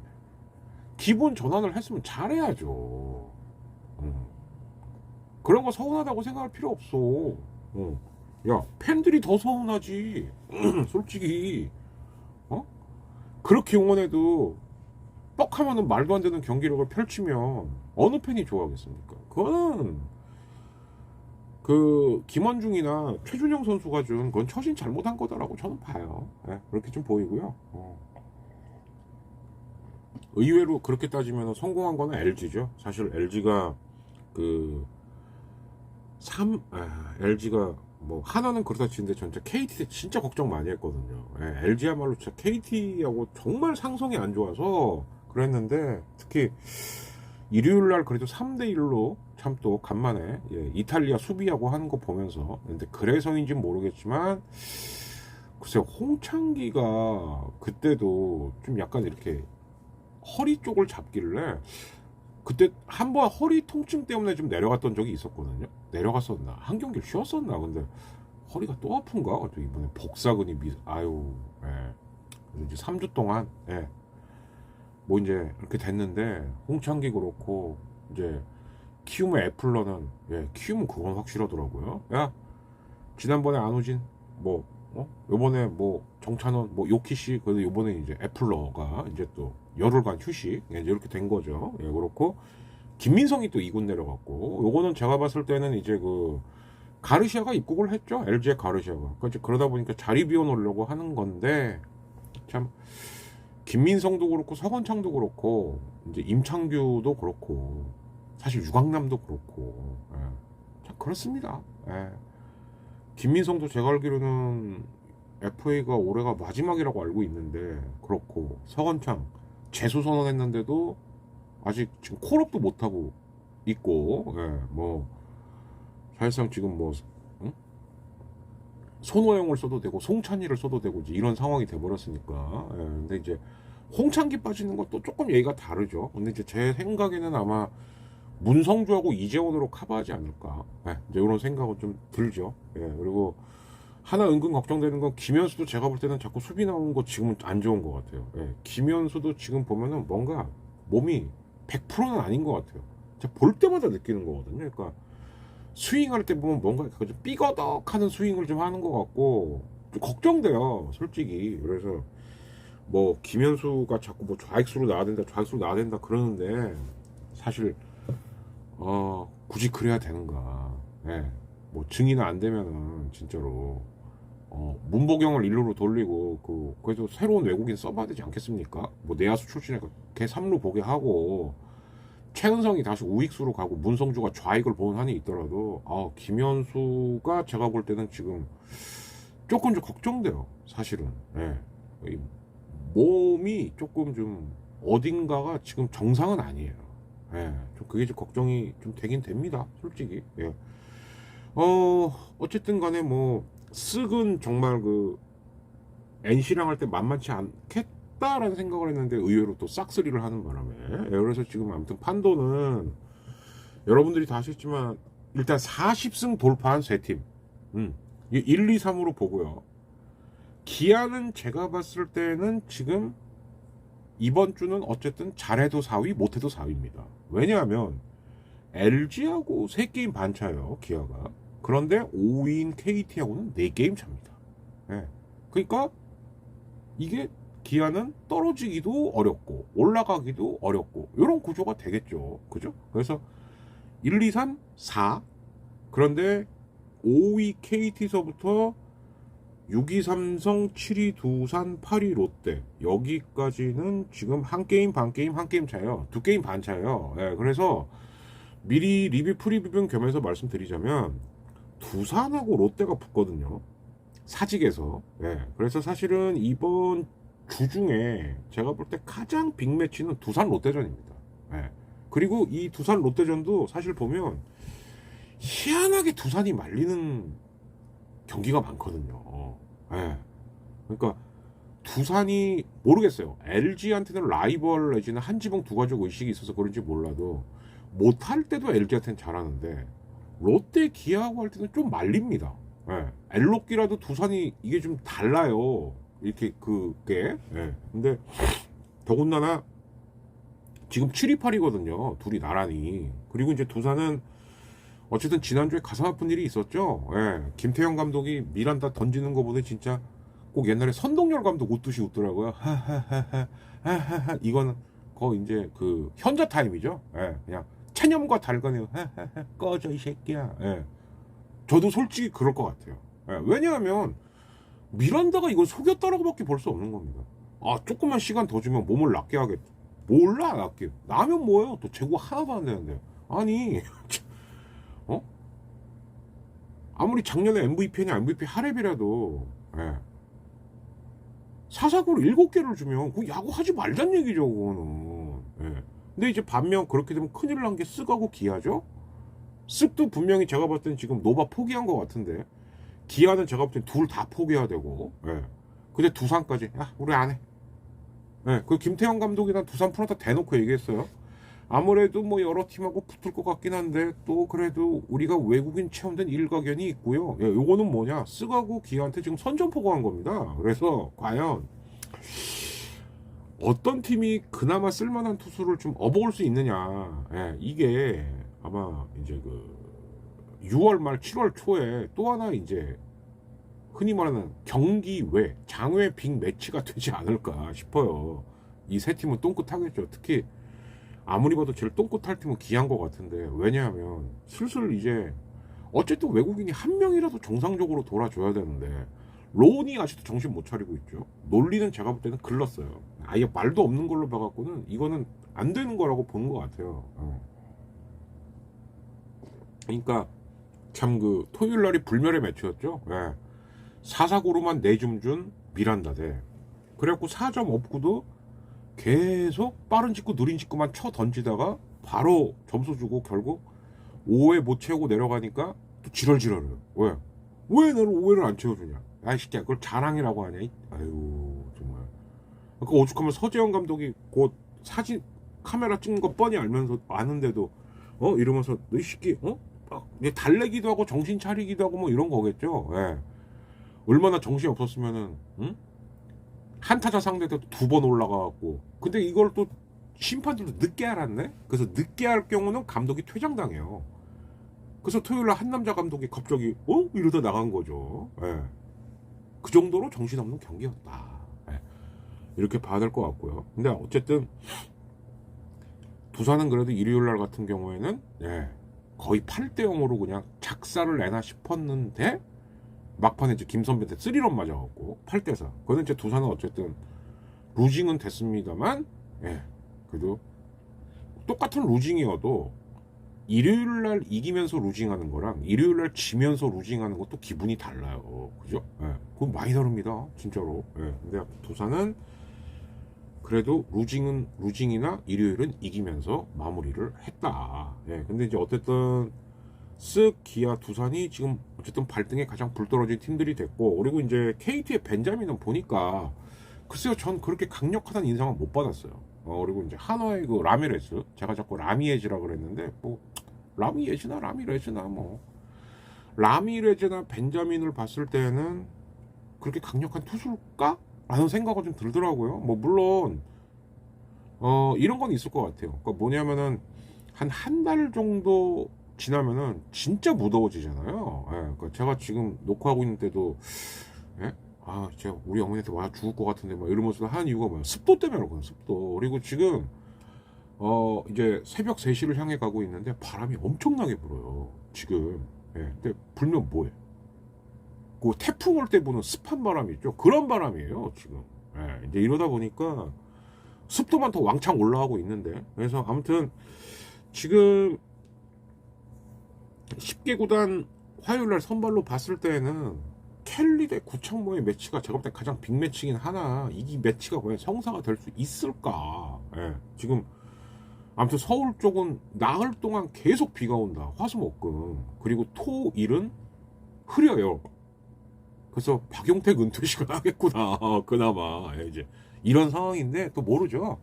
기분 전환을 했으면 잘해야죠. 그런 거 서운하다고 생각할 필요 없어. 야, 팬들이 더 서운하지. 솔직히. 어? 그렇게 응원해도 뻑하면은 말도 안 되는 경기력을 펼치면 어느 팬이 좋아하겠습니까? 그거는 그 김원중이나 최준영 선수가 준 그건 처신 잘못한 거다라고 저는 봐요. 네, 그렇게 좀 보이고요. 의외로 그렇게 따지면 성공한 거는 LG죠. 사실 LG가 그 LG가 뭐 하나는 그렇다 치는데 전체 KT 진짜 걱정 많이 했거든요. LG야말로 진짜 KT하고 정말 상성이 안 좋아서 그랬는데 특히 일요일 날 그래도 3대1로 참 또 간만에 이탈리아 수비하고 하는 거 보면서 근데 그래서인지는 모르겠지만 글쎄 홍창기가 그때도 좀 약간 이렇게 허리 쪽을 잡길래 그때 한번 허리 통증 때문에 좀 내려갔던 적이 있었거든요. 내려갔었나 한 경기를 쉬었었나 근데 허리가 또 아픈가 또 이번에 복사근이 아유 이제 3주 동안 뭐 이제 이렇게 됐는데 홍창기 그렇고 이제 키움의 애플러는 키움은 그건 확실하더라고요. 야 지난번에 안우진 뭐 요번에 뭐 정찬원 뭐 요키씨 그래도 요번에 이제 애플러가 이제 또 열흘간 휴식 이제 이렇게 된 거죠. 그렇고 김민성이 또 2군 내려갔고 요거는 제가 봤을 때는 이제 그 가르시아가 입국을 했죠. LG의 가르시아가. 그러니까 이제 그러다 보니까 자리 비워놓으려고 하는 건데 참 김민성도 그렇고 서건창도 그렇고 이제 임창규도 그렇고 사실 유강남도 그렇고 참 그렇습니다. 김민성도 제가 알기로는 FA가 올해가 마지막이라고 알고 있는데 그렇고 서건창 재수 선언했는데도 아직 지금 콜업도 못하고 있고 뭐 사실상 지금 뭐 손호영을 써도 되고 송찬희를 써도 되고 이제 이런 상황이 돼버렸으니까 근데 이제 홍창기 빠지는 것도 조금 얘기가 다르죠. 근데 이제 제 생각에는 아마 문성주하고 이재원으로 커버하지 않을까 이제 이런 생각은 좀 들죠. 그리고 하나 은근 걱정되는 건 김현수도 제가 볼 때는 자꾸 수비 나오는 거 지금은 안 좋은 것 같아요. 김현수도 지금 보면은 뭔가 몸이 100%는 아닌 것 같아요. 제가 볼 때마다 느끼는 거거든요. 그러니까 스윙할 때 보면 뭔가 좀 삐거덕하는 스윙을 좀 하는 것 같고 좀 걱정돼요, 솔직히. 그래서 뭐 김현수가 자꾸 뭐 좌익수로 나와야 된다 그러는데 사실 굳이 그래야 되는가? 뭐 증인은 안 되면은 진짜로 문보경을 일루로 돌리고 그래도 새로운 외국인 써봐야 되지 않겠습니까? 뭐 내야수 출신에 걔 3루 보게 하고 최은성이 다시 우익수로 가고 문성주가 좌익을 보는 한이 있더라도 김현수가 제가 볼 때는 지금 조금 좀 걱정돼요, 사실은. 몸이 조금 좀 어딘가가 지금 정상은 아니에요. 좀 그게 좀 걱정이 좀 되긴 됩니다, 솔직히. 어쨌든 간에 뭐 쓱은 정말 그 NC랑 할 때 만만치 않겠다라는 생각을 했는데 의외로 또 싹쓸이를 하는 바람에 그래서 지금 아무튼 판도는 여러분들이 다 아시겠지만 일단 40승 돌파한 세 팀 1, 2, 3으로 보고요. 기아는 제가 봤을 때는 지금 이번 주는 어쨌든 잘해도 4위 못해도 4위입니다. 왜냐하면 LG하고 3게임 반 차예요, 기아가. 그런데 5위인 KT하고는 4게임 차입니다. 그러니까 이게 기아는 떨어지기도 어렵고 올라가기도 어렵고 이런 구조가 되겠죠. 그죠? 그래서 1, 2, 3, 4 그런데 5위 KT서부터 6위 삼성, 7위 두산, 8위 롯데 여기까지는 지금 한 게임 반 게임 한 게임 차예요. 2게임 반 차예요. 그래서 미리 리뷰 프리뷰 겸해서 말씀드리자면 두산하고 롯데가 붙거든요, 사직에서. 그래서 사실은 이번 주 중에 제가 볼 때 가장 빅매치는 두산 롯데전입니다. 예. 그리고 이 두산 롯데전도 사실 보면 희한하게 두산이 말리는 경기가 많거든요. 예. 그러니까 두산이 모르겠어요. LG한테는 라이벌 내지는 한 지붕 두 가족 의식이 있어서 그런지 몰라도 못할 때도 LG한테는 잘하는데 롯데 기아하고 할 때는 좀 말립니다. 예. 엘로끼라도 두산이 이게 좀 달라요. 이렇게 그게. 예. 근데 더군다나 지금 7위 8위거든요. 둘이 나란히. 그리고 이제 두산은 어쨌든 지난주에 가슴 아픈 일이 있었죠. 예. 김태형 감독이 미란다 던지는 거보다 진짜 꼭 옛날에 선동열 감독 웃듯이 웃더라고요. 하하하하. 이거는 거의 이제 그 현자 타임이죠. 예. 그냥 체념과 달간에 꺼져 이 새끼야. 예. 저도 솔직히 그럴 것 같아요. 예. 왜냐하면 미란다가 이걸 속였다라고밖에 볼 수 없는 겁니다. 아, 조금만 시간 더 주면 몸을 낫게 하겠. 몰라, 낫게. 나면 뭐예요? 또 재고 하나도 안 되는데. 아니, 어? 아무리 작년에 MVP냐 MVP 하랩이라도, 예. 사사구를 7개를 주면 그 야구 하지 말란 얘기죠, 그거는. 예. 근데 이제 반면 그렇게 되면 큰일 난 게 쓱하고 기아죠? 쓱도 분명히 제가 봤을 땐 지금 노바 포기한 것 같은데 기아는 제가 볼 땐 둘 다 포기해야 되고. 예. 근데 두산까지 야 우리 안 해. 예. 그 김태형 감독이랑 두산 프런트 대놓고 얘기했어요. 아무래도 뭐 여러 팀하고 붙을 것 같긴 한데 또 그래도 우리가 외국인 체험된 일가견이 있고요. 예, 요거는 뭐냐 쓱하고 기아한테 지금 선전포고한 겁니다. 그래서 과연 어떤 팀이 그나마 쓸만한 투수를 좀 업어올 수 있느냐. 예, 이게 아마 이제 그 6월 말 7월 초에 또 하나 이제 흔히 말하는 경기 외 장외 빅 매치가 되지 않을까 싶어요. 이 세 팀은 똥끗하겠죠. 특히 아무리 봐도 제일 똥끗할 팀은 기아인 것 같은데 왜냐하면 슬슬 이제 어쨌든 외국인이 한 명이라도 정상적으로 돌아줘야 되는데 론이 아직도 정신 못 차리고 있죠. 논리는 제가 볼 때는 글렀어요. 아예 말도 없는 걸로 봐갖고는 이거는 안 되는 거라고 보는 것 같아요. 그러니까 참 그 토요일 날이 불멸의 매치였죠. 예. 4사구로만 4점 준 미란다 대 그래갖고 4점 업고도 계속 빠른 직구 느린 직구만 쳐 던지다가 바로 점수 주고 결국 5회 못 채우고 내려가니까 또 지랄지랄해요. 왜? 왜 너를 5회를 안 채워주냐? 아이 새끼야 그걸 자랑이라고 하냐? 아유 정말. 그 오죽하면 서재영 감독이 곧 사진 카메라 찍는 거 뻔히 알면서 아는데도 이러면서 너 이 새끼 이제 달래기도 하고 정신 차리기도 하고 뭐 이런 거겠죠. 예. 얼마나 정신이 없었으면은 응? 한타자 상대도 2번 올라가갖고 근데 이걸 또 심판들도 늦게 알았네. 그래서 늦게 할 경우는 감독이 퇴장당해요. 그래서 토요일날 한남자 감독이 갑자기 이러다 나간 거죠. 예. 그 정도로 정신없는 경기였다. 예. 이렇게 봐야 될 것 같고요. 근데 어쨌든 두산은 그래도 일요일날 같은 경우에는 거의 8대0으로 그냥 작사를 내나 싶었는데 막판에 이제 김선배한테 3런 맞아갖고 8대4. 그거는 이제 두산은 어쨌든 루징은 됐습니다만, 그래도 똑같은 루징이어도 일요일날 이기면서 루징하는 거랑 일요일날 지면서 루징하는 것도 기분이 달라요. 그죠? 그건 많이 다릅니다. 진짜로. 근데 두산은 그래도 루징이나 일요일은 이기면서 마무리를 했다. 근데 이제 어쨌든 쓱 기아 두산이 지금 어쨌든 발등에 가장 불떨어진 팀들이 됐고 그리고 이제 KT의 벤자민은 보니까 글쎄요 전 그렇게 강력하다는 인상은 못 받았어요. 그리고 이제 한화의 그 라미레스 제가 자꾸 라미에즈라 그랬는데 뭐 라미레즈나 뭐 라미레즈나 벤자민을 봤을 때는 그렇게 강력한 투수일까? 라는 생각은 좀 들더라고요. 뭐 물론 이런 건 있을 것 같아요. 그러니까 뭐냐면은 한 달 정도 지나면은 진짜 무더워지잖아요. 그러니까 제가 지금 녹화하고 있는 때도 제가 우리 어머니한테 와 죽을 것 같은데 막 이러면서 한 이유가 뭐야? 습도 때문에 그렇거든요. 습도. 그리고 지금 이제 새벽 3시를 향해 가고 있는데 바람이 엄청나게 불어요. 지금. 근데 불면 뭐해? 그 태풍 올 때 부는 습한 바람이 있죠. 그런 바람이에요. 지금. 이제 이러다 보니까 습도만 더 왕창 올라가고 있는데 그래서 아무튼 지금 10개 구단 화요일날 선발로 봤을 때는 켈리 대 구창모의 매치가 제가 볼 때 가장 빅매치긴 하나, 이 매치가 과연 성사가 될 수 있을까? 예, 지금 아무튼 서울 쪽은 나흘 동안 계속 비가 온다. 화수목금. 그리고 토일은 흐려요. 그래서 박용택 은퇴식을 하겠구나. 그나마. 예, 이제 이런 상황인데 또 모르죠.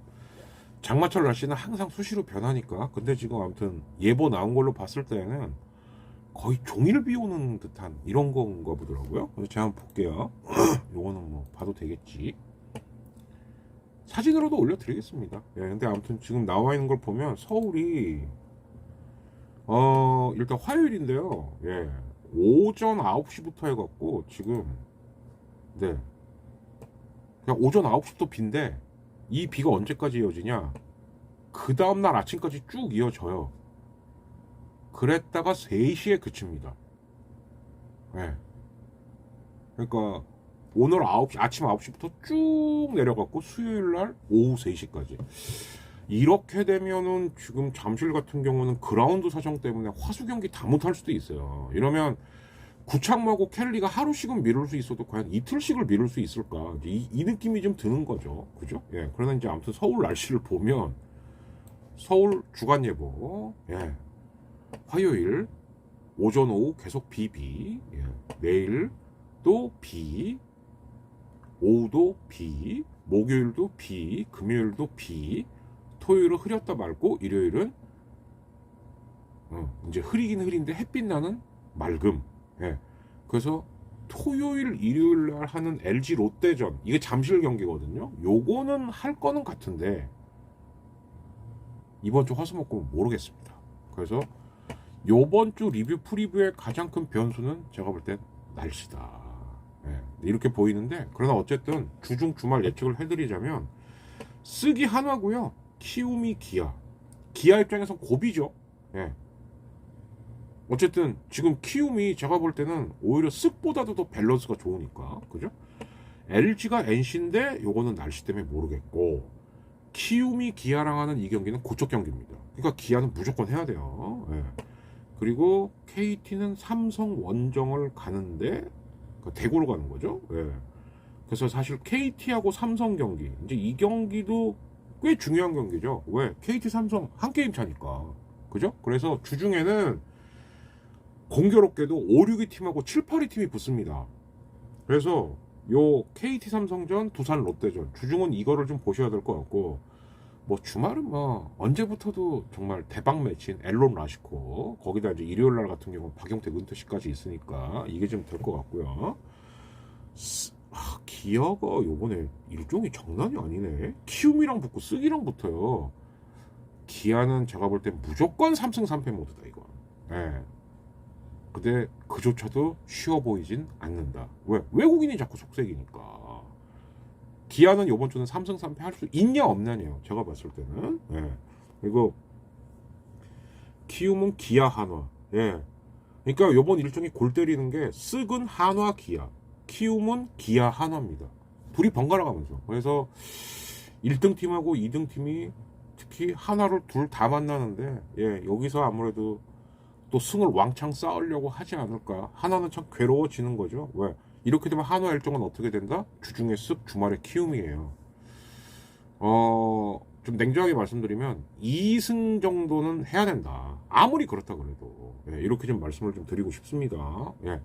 장마철 날씨는 항상 수시로 변하니까. 근데 지금 아무튼 예보 나온 걸로 봤을 때는 거의 종일 비 오는 듯한 이런 건가 보더라고요. 그래서 제가 한번 볼게요. 요거는 뭐 봐도 되겠지. 사진으로도 올려드리겠습니다. 예, 근데 아무튼 지금 나와 있는 걸 보면 서울이 일단 화요일인데요. 예, 오전 9시부터 해갖고 지금 네 그냥 오전 9시부터 비인데 이 비가 언제까지 이어지냐? 그 다음날 아침까지 쭉 이어져요. 그랬다가 3시에 그칩니다. 예. 그러니까 오늘 아침 9시부터 쭉 내려갔고 수요일날 오후 3시까지. 이렇게 되면은 지금 잠실 같은 경우는 그라운드 사정 때문에 화수 경기 다 못할 수도 있어요. 이러면 구창모하고 켈리가 하루씩은 미룰 수 있어도 과연 이틀씩을 미룰 수 있을까? 이 느낌이 좀 드는 거죠. 그죠? 예. 그러나 이제 아무튼 서울 날씨를 보면 서울 주간 예보. 예. 화요일 오전 오후 계속 비. 예. 내일 또 비. 오후도 비. 목요일도 비. 금요일도 비. 토요일은 흐렸다 말고 일요일은 이제 흐리긴 흐린데 햇빛 나는 맑음. 예. 그래서 토요일 일요일 날 하는 LG 롯데전, 이게 잠실 경기거든요. 요거는 할 거는 같은데 이번 주 화수목금은 모르겠습니다. 그래서 요번 주 리뷰 프리뷰의 가장 큰 변수는 제가 볼 땐 날씨다. 예. 이렇게 보이는데, 그러나 어쨌든 주중 주말 예측을 해드리자면 쓰기 한화고요. 키움이 기아. 기아 입장에선 고비죠. 예. 어쨌든 지금 키움이 제가 볼 때는 오히려 쓱보다도 더 밸런스가 좋으니까. 그죠? LG가 NC인데 요거는 날씨 때문에 모르겠고, 키움이 기아랑 하는 이 경기는 고척 경기입니다. 그러니까 기아는 무조건 해야 돼요. 예. 그리고 KT는 삼성 원정을 가는데 대구로 가는 거죠. 예. 그래서 사실 KT하고 삼성 경기, 이제 이 경기도 꽤 중요한 경기죠. 왜? KT 삼성 한 게임 차니까. 그죠? 그래서 주중에는 공교롭게도 5, 6위 팀하고 7, 8위 팀이 붙습니다. 그래서 요 KT 삼성전, 두산 롯데전 주중은 이거를 좀 보셔야 될 것 같고, 뭐 주말은 뭐 언제부터도 정말 대박 매치인 앨런 라시코, 거기다 이제 일요일 날 같은 경우 박용택 은퇴식까지 있으니까 이게 좀 될 것 같고요. 기아가 요번에 일종이 장난이 아니네. 키움이랑 붙고 쓰기랑 붙어요. 기아는 제가 볼 때 무조건 3승 3패 모드다 이거. 예. 근데 그조차도 쉬워 보이진 않는다. 왜? 외국인이 자꾸 속색이니까. 기아는 이번 주는 3승 3패 할 수 있냐 없냐요. 제가 봤을 때는. 예. 그리고 키움은 기아 한화. 예. 그러니까 이번 일정이 골 때리는 게 쓱은 한화 기아, 키움은 기아 한화입니다. 둘이 번갈아 가면서. 그래서 1등 팀하고 2등 팀이 특히 한화를 둘 다 만나는데, 예, 여기서 아무래도 또 승을 왕창 쌓으려고 하지 않을까. 하나는 참 괴로워지는 거죠. 왜? 이렇게 되면 한화 일정은 어떻게 된다? 주중에 쓱, 주말에 키움이에요. 좀 냉정하게 말씀드리면 2승 정도는 해야 된다. 아무리 그렇다 그래도. 예, 이렇게 좀 말씀을 좀 드리고 싶습니다. 예.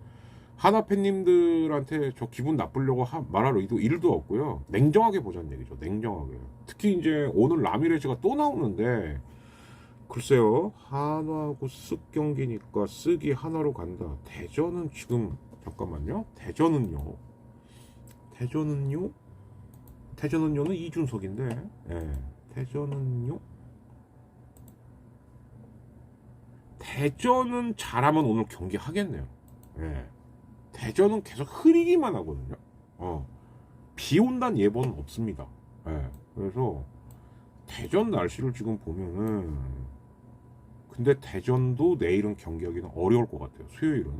한화 팬님들한테 저 기분 나쁘려고 말할 의도 1도 없고요. 냉정하게 보자는 얘기죠. 냉정하게. 특히 이제 오늘 라미레즈가 또 나오는데, 글쎄요, 한화하고 쓱 경기니까 쓱이 한화로 간다. 대전은 지금 잠깐만요. 대전은요는 이준석인데, 예, 대전은 잘하면 오늘 경기 하겠네요. 예, 대전은 계속 흐리기만 하거든요. 비 온다는 예보는 없습니다. 예, 그래서 대전 날씨를 지금 보면은, 근데 대전도 내일은 경기하기는 어려울 것 같아요. 수요일은.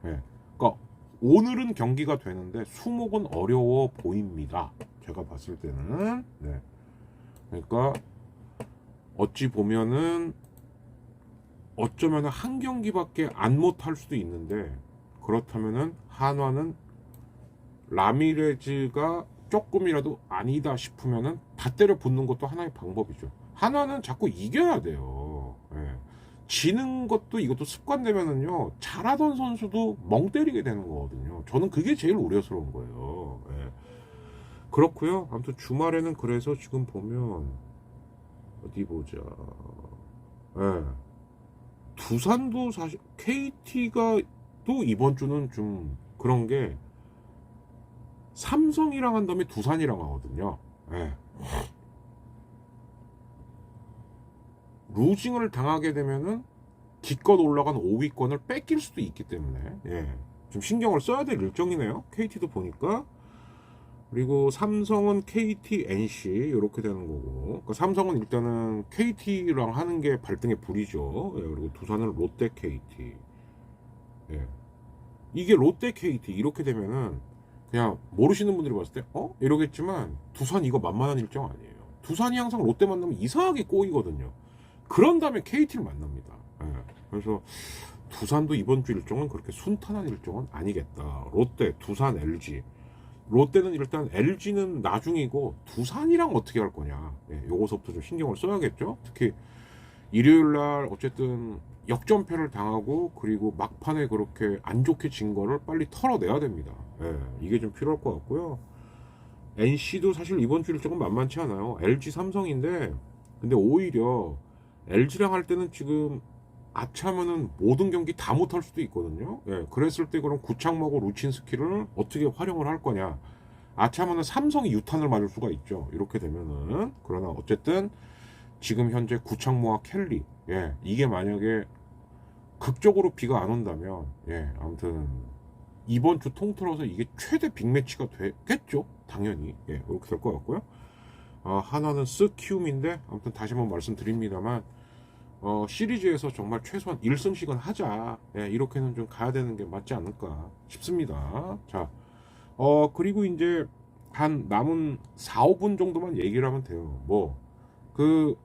예. 그러니까 오늘은 경기가 되는데 수목은 어려워 보입니다. 제가 봤을 때는. 네. 그러니까 어찌 보면은 어쩌면 한 경기밖에 안 못할 수도 있는데, 그렇다면은 한화는 라미레즈가 조금이라도 아니다 싶으면은 다 때려 붙는 것도 하나의 방법이죠. 하나는 자꾸 이겨야 돼요. 예. 지는 것도 이것도 습관되면은요, 잘하던 선수도 멍 때리게 되는 거거든요. 저는 그게 제일 우려스러운 거예요. 예. 그렇고요. 아무튼 주말에는 그래서 지금 보면 어디 보자. 예. 두산도 사실 KT가 또 이번 주는 좀 그런 게 삼성이랑 한 다음에 두산이랑 하거든요. 예. 루징을 당하게 되면은 기껏 올라간 5위권을 뺏길 수도 있기 때문에 좀 신경을 써야 될 일정이네요. KT도 보니까. 그리고 삼성은 KT, NC 이렇게 되는 거고, 그러니까 삼성은 일단은 KT랑 하는 게 발등에 불이죠. 그리고 두산은 롯데 KT. 이게 롯데 KT 이렇게 되면은 그냥 모르시는 분들이 봤을 때 이러겠지만 두산 이거 만만한 일정 아니에요. 두산이 항상 롯데 만나면 이상하게 꼬이거든요. 그런 다음에 KT를 만납니다. 그래서 두산도 이번 주 일정은 그렇게 순탄한 일정은 아니겠다. 롯데, 두산, LG. 롯데는 일단 LG는 나중이고 두산이랑 어떻게 할 거냐. 요거서부터 좀 신경을 써야겠죠. 특히 일요일 날 어쨌든 역전패를 당하고 그리고 막판에 그렇게 안 좋게 진 거를 빨리 털어내야 됩니다. 이게 좀 필요할 것 같고요. NC도 사실 이번 주 일정은 만만치 않아요. LG 삼성인데 근데 오히려 LG랑 할 때는 지금 아차면은 모든 경기 다 못할 수도 있거든요. 그랬을 때 그럼 구창모하고 루친스키를 어떻게 활용을 할 거냐. 아차면은 삼성이 유탄을 맞을 수가 있죠. 이렇게 되면은. 그러나 어쨌든 지금 현재 구창모와 켈리, 이게 만약에 극적으로 비가 안 온다면, 아무튼 이번 주 통틀어서 이게 최대 빅매치가 되겠죠. 당연히. 이렇게 될 것 같고요. 하나는 쓱 키움인데 아무튼 다시 한번 말씀드립니다만 시리즈에서 정말 최소한 1승씩은 하자. 이렇게는 좀 가야 되는 게 맞지 않을까 싶습니다. 자, 그리고 이제 한 남은 4, 5분 정도만 얘기를 하면 돼요. 그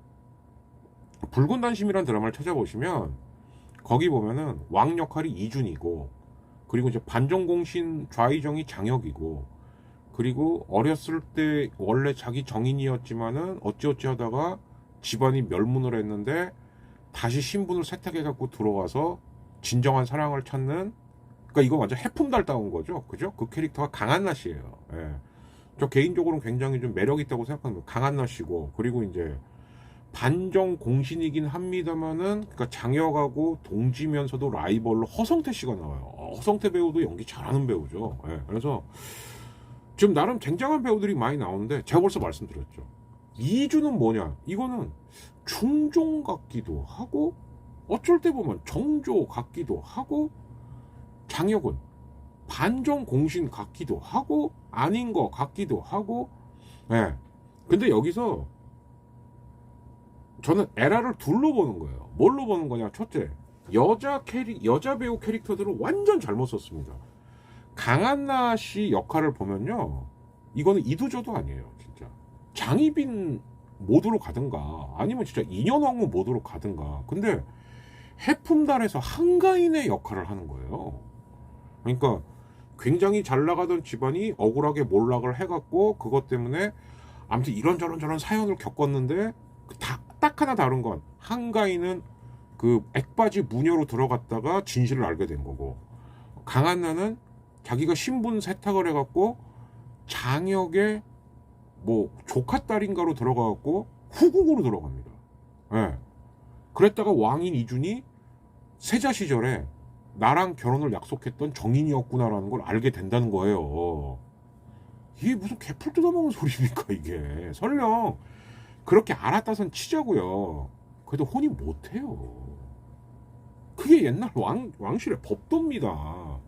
붉은 단심이라는 드라마를 찾아보시면 거기 보면은 왕 역할이 이준이고 그리고 이제 반정공신 좌이정이 장혁이고 그리고 어렸을 때 원래 자기 정인이었지만은 어찌어찌 하다가 집안이 멸문을 했는데 다시 신분을 세탁해갖고 들어와서 진정한 사랑을 찾는, 그러니까 이거 완전 해품달다운 거죠. 그죠? 그 캐릭터가 강한나 씨예요. 저 개인적으로는 굉장히 좀 매력 있다고 생각합니다. 강한나 씨고, 그리고 이제 반정 공신이긴 합니다만은, 그러니까 장혁하고 동지면서도 라이벌로 허성태 씨가 나와요. 허성태 배우도 연기 잘하는 배우죠. 그래서 지금 나름 굉장한 배우들이 많이 나오는데 제가 벌써 말씀드렸죠. 이주는 뭐냐? 이거는 중종 같기도 하고 어쩔 때 보면 정조 같기도 하고 장혁은 반정 공신 같기도 하고 아닌 거 같기도 하고. 근데 여기서 저는 에라를 둘로 보는 거예요. 뭘로 보는 거냐? 첫째, 여자 배우 캐릭터들을 완전 잘못 썼습니다. 강한나 씨 역할을 보면요, 이거는 이도저도 아니에요. 진짜 장희빈 모드로 가든가 아니면 진짜 인현왕후 모드로 가든가. 근데 해품달에서 한가인의 역할을 하는 거예요. 그러니까 굉장히 잘 나가던 집안이 억울하게 몰락을 해갖고 그것 때문에 아무튼 이런저런 사연을 겪었는데 딱 하나 다른 건 한가인은 그 액바지 무녀로 들어갔다가 진실을 알게 된 거고, 강한나는 자기가 신분 세탁을 해갖고 장혁의 조카 딸인가로 들어가갖고 후궁으로 들어갑니다. 그랬다가 왕인 이준이 세자 시절에 나랑 결혼을 약속했던 정인이었구나라는 걸 알게 된다는 거예요. 이게 무슨 개풀 뜯어먹는 소리입니까 이게. 설령 그렇게 알았다선 치자고요. 그래도 혼인 못해요. 그게 옛날 왕실의 법도입니다.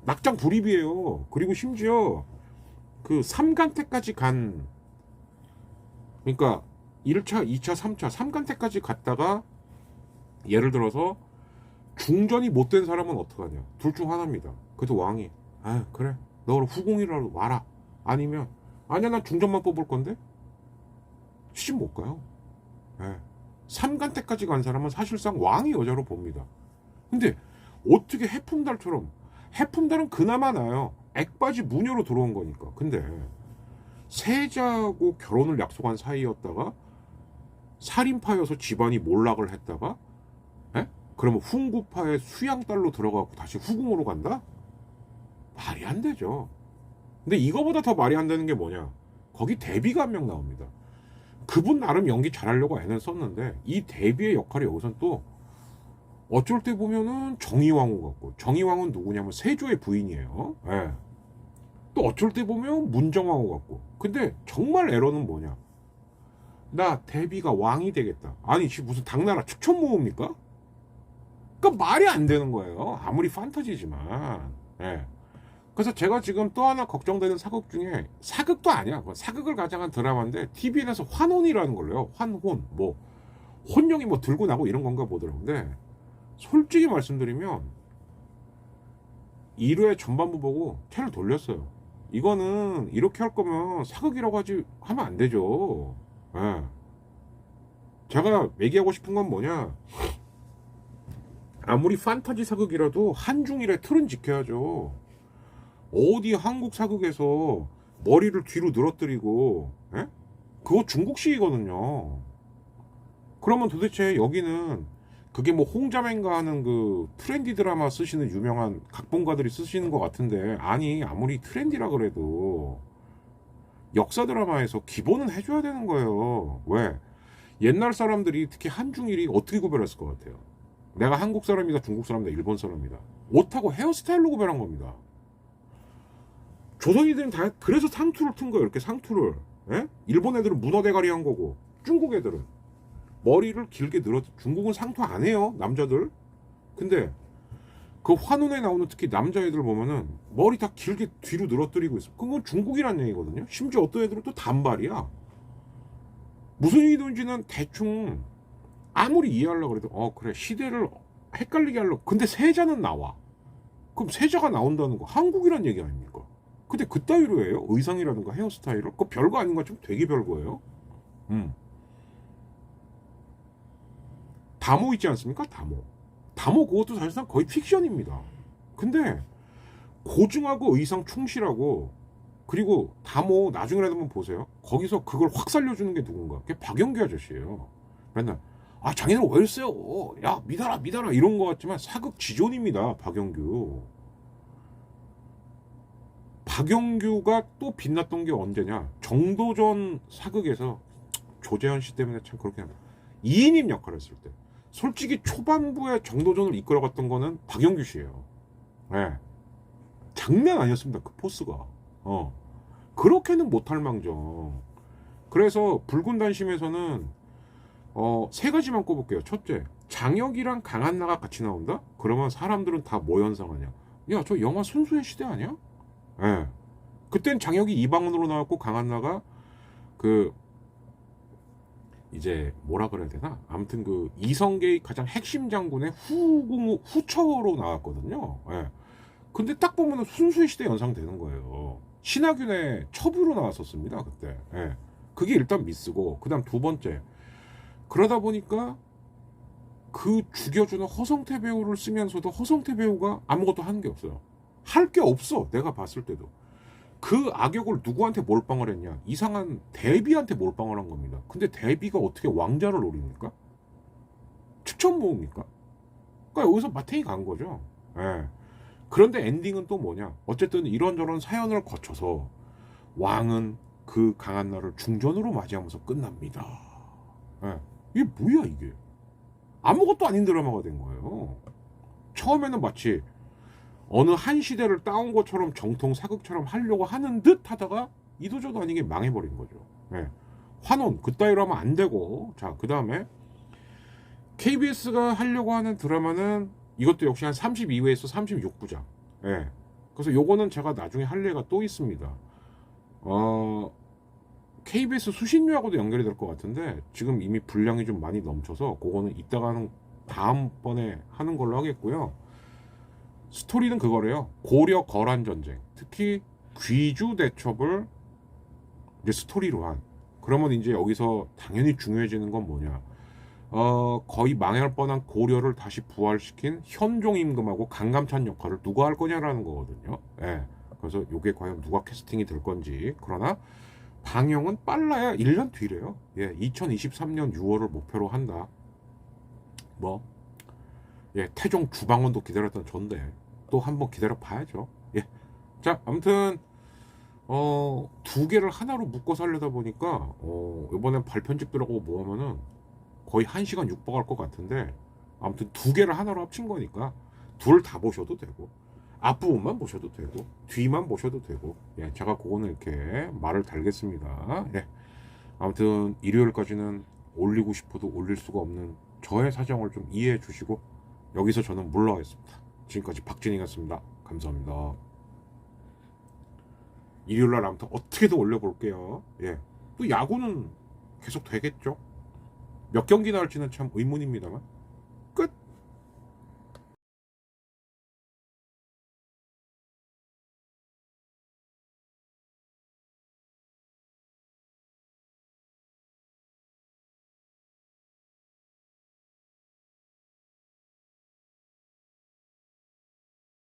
낙장 불입이에요. 그리고 심지어 그 3간택까지 간, 그러니까 1차, 2차, 3차, 3간택까지 갔다가 예를 들어서 중전이 못된 사람은 어떡하냐. 둘 중 하나입니다. 그래도 왕이 그래 너 후궁이라도 와라. 아니면 아니야 난 중전만 뽑을 건데 시집 못 가요. 3간택까지 간 사람은 사실상 왕이 여자로 봅니다. 근데 어떻게 해품달처럼, 해품달은 그나마 나아요. 액바지 무녀로 들어온 거니까. 근데 세자하고 결혼을 약속한 사이였다가 살인파여서 집안이 몰락을 했다가, 에? 그러면 훈구파의 수양딸로 들어가고 다시 후궁으로 간다? 말이 안 되죠. 근데 이거보다 더 말이 안 되는 게 뭐냐? 거기 데뷔가 한 명 나옵니다. 그분 나름 연기 잘하려고 애는 썼는데 이 데뷔의 역할이 여기선 또 어쩔 때 보면은 정의왕후 같고, 정의왕후는 누구냐면 세조의 부인이에요. 예. 또 어쩔 때 보면 문정왕후 같고. 근데 정말 에러는 뭐냐? 나 데뷔가 왕이 되겠다. 아니 지금 무슨 당나라 추천 모음입니까? 그러니까 말이 안 되는 거예요. 아무리 판타지지만. 예. 그래서 제가 지금 또 하나 걱정되는 사극 중에, 사극도 아니야. 사극을 가장한 드라마인데 TVN에서 환혼이라는 걸로요. 환혼. 뭐 혼령이 뭐 들고 나고 이런 건가 보더라고요. 근데 솔직히 말씀드리면 1회 전반부 보고 채를 돌렸어요. 이거는 이렇게 할 거면 사극이라고 하면 안 되죠. 예. 제가 얘기하고 싶은 건 뭐냐, 아무리 판타지 사극이라도 한중일의 틀은 지켜야죠. 어디 한국 사극에서 머리를 뒤로 늘어뜨리고, 예? 그거 중국식이거든요. 그러면 도대체 여기는 그게 뭐 홍자맹가 하는 그 트렌디 드라마 쓰시는 유명한 각본가들이 쓰시는 것 같은데, 아니 아무리 트렌디라 그래도 역사 드라마에서 기본은 해줘야 되는 거예요. 왜? 옛날 사람들이 특히 한중일이 어떻게 구별했을 것 같아요? 내가 한국 사람이다, 중국 사람이다, 일본 사람이다. 옷하고 헤어스타일로 구별한 겁니다. 조선인들은 다 그래서 상투를 튼 거예요. 이렇게 상투를. 예? 일본 애들은 문어 대가리 한 거고, 중국 애들은 머리를 길게 늘어. 중국은 상투 안 해요, 남자들. 근데 그 환혼에 나오는 특히 남자애들 보면은 머리 다 길게 뒤로 늘어뜨리고 있어. 그건 중국이란 얘기거든요. 심지어 어떤 애들은 또 단발이야. 무슨 얘기든지는 대충 아무리 이해하려고 그래도 그래, 시대를 헷갈리게 하려고. 근데 세자는 나와. 그럼 세자가 나온다는 거 한국이란 얘기 아닙니까? 근데 그따위로 해요. 의상이라든가 헤어스타일을. 그거 별거 아닌 것 같지만 되게 별거예요. 다모 있지 않습니까? 다모 그것도 사실상 거의 픽션입니다. 근데 고증하고 의상 충실하고, 그리고 다모 나중에라도 한번 보세요. 거기서 그걸 확 살려주는 게 누군가? 그게 박영규 아저씨예요. 맨날 장인을 왜 했어요? 야 믿어라 이런 거 같지만 사극 지존입니다. 박영규가 또 빛났던 게 언제냐? 정도전 사극에서 조재현 씨 때문에 참 그렇게 합니다. 2인임 역할을 했을 때 솔직히 초반부에 정도전을 이끌어갔던 거는 박영규 씨예요. 네. 장난 아니었습니다. 그 포스가. 그렇게는 못할 망정. 그래서 붉은 단심에서는 세 가지만 꼽을게요. 첫째, 장혁이랑 강한나가 같이 나온다? 그러면 사람들은 다 뭐 연상하냐? 야, 저 영화 순수의 시대 아니야? 예. 그땐 장혁이 이방원으로 나왔고 강한나가 그 이제 뭐라 그래야 되나? 아무튼 그 이성계의 가장 핵심 장군의 후처로 나왔거든요. 예. 근데 딱 보면 순수의 시대 연상되는 거예요. 신하균의 첩으로 나왔었습니다, 그때. 예. 그게 일단 미스고, 그다음 두 번째, 그러다 보니까 그 죽여주는 허성태 배우를 쓰면서도 허성태 배우가 아무것도 하는 게 없어요. 할 게 없어, 내가 봤을 때도. 그 악역을 누구한테 몰빵을 했냐? 이상한 데뷔한테 몰빵을 한 겁니다. 근데 데뷔가 어떻게 왕자를 노립니까? 추천 모읍니까? 그러니까 여기서 마탱이 간 거죠. 예. 그런데 엔딩은 또 뭐냐? 어쨌든 이런저런 사연을 거쳐서 왕은 그 강한 날을 중전으로 맞이하면서 끝납니다. 예. 이게 뭐야 이게? 아무것도 아닌 드라마가 된 거예요. 처음에는 마치 어느 한 시대를 따온 것처럼 정통 사극처럼 하려고 하는 듯 하다가 이도저도 아니게 망해버린 거죠. 예. 환혼 그따위로 하면 안 되고, 자, 그 다음에 KBS가 하려고 하는 드라마는 이것도 역시 한 32회에서 36부작. 예. 그래서 요거는 제가 나중에 할 예가 또 있습니다. KBS 수신료하고도 연결이 될 것 같은데 지금 이미 분량이 좀 많이 넘쳐서 그거는 이따가 다음번에 하는 걸로 하겠고요. 스토리는 그거래요. 고려 거란 전쟁, 특히 귀주 대첩을 이제 스토리로 한. 그러면 이제 여기서 당연히 중요해지는 건 뭐냐? 거의 망할 뻔한 고려를 다시 부활시킨 현종 임금하고 강감찬 역할을 누가 할 거냐라는 거거든요. 예. 그래서 요게 과연 누가 캐스팅이 될 건지. 그러나 방영은 빨라야 1년 뒤래요. 예, 2023년 6월을 목표로 한다. 뭐, 예, 태종 주방원도 기다렸던 전데 또 한번 기다려 봐야죠. 예. 자, 아무튼 두 개를 하나로 묶어서 하려다 보니까 이번엔 발편집 들어가고 뭐 하면은 거의 1시간 육박할 것 같은데, 아무튼 두 개를 하나로 합친 거니까 둘 다 보셔도 되고 앞부분만 보셔도 되고 뒤만 보셔도 되고, 예, 제가 그거는 이렇게 말을 달겠습니다. 예. 아무튼 일요일까지는 올리고 싶어도 올릴 수가 없는 저의 사정을 좀 이해해 주시고 여기서 저는 물러가겠습니다. 지금까지 박진희였습니다. 감사합니다. 일요일날 아무튼 어떻게든 올려볼게요. 예. 또 야구는 계속 되겠죠. 몇 경기 나올지는 참 의문입니다만.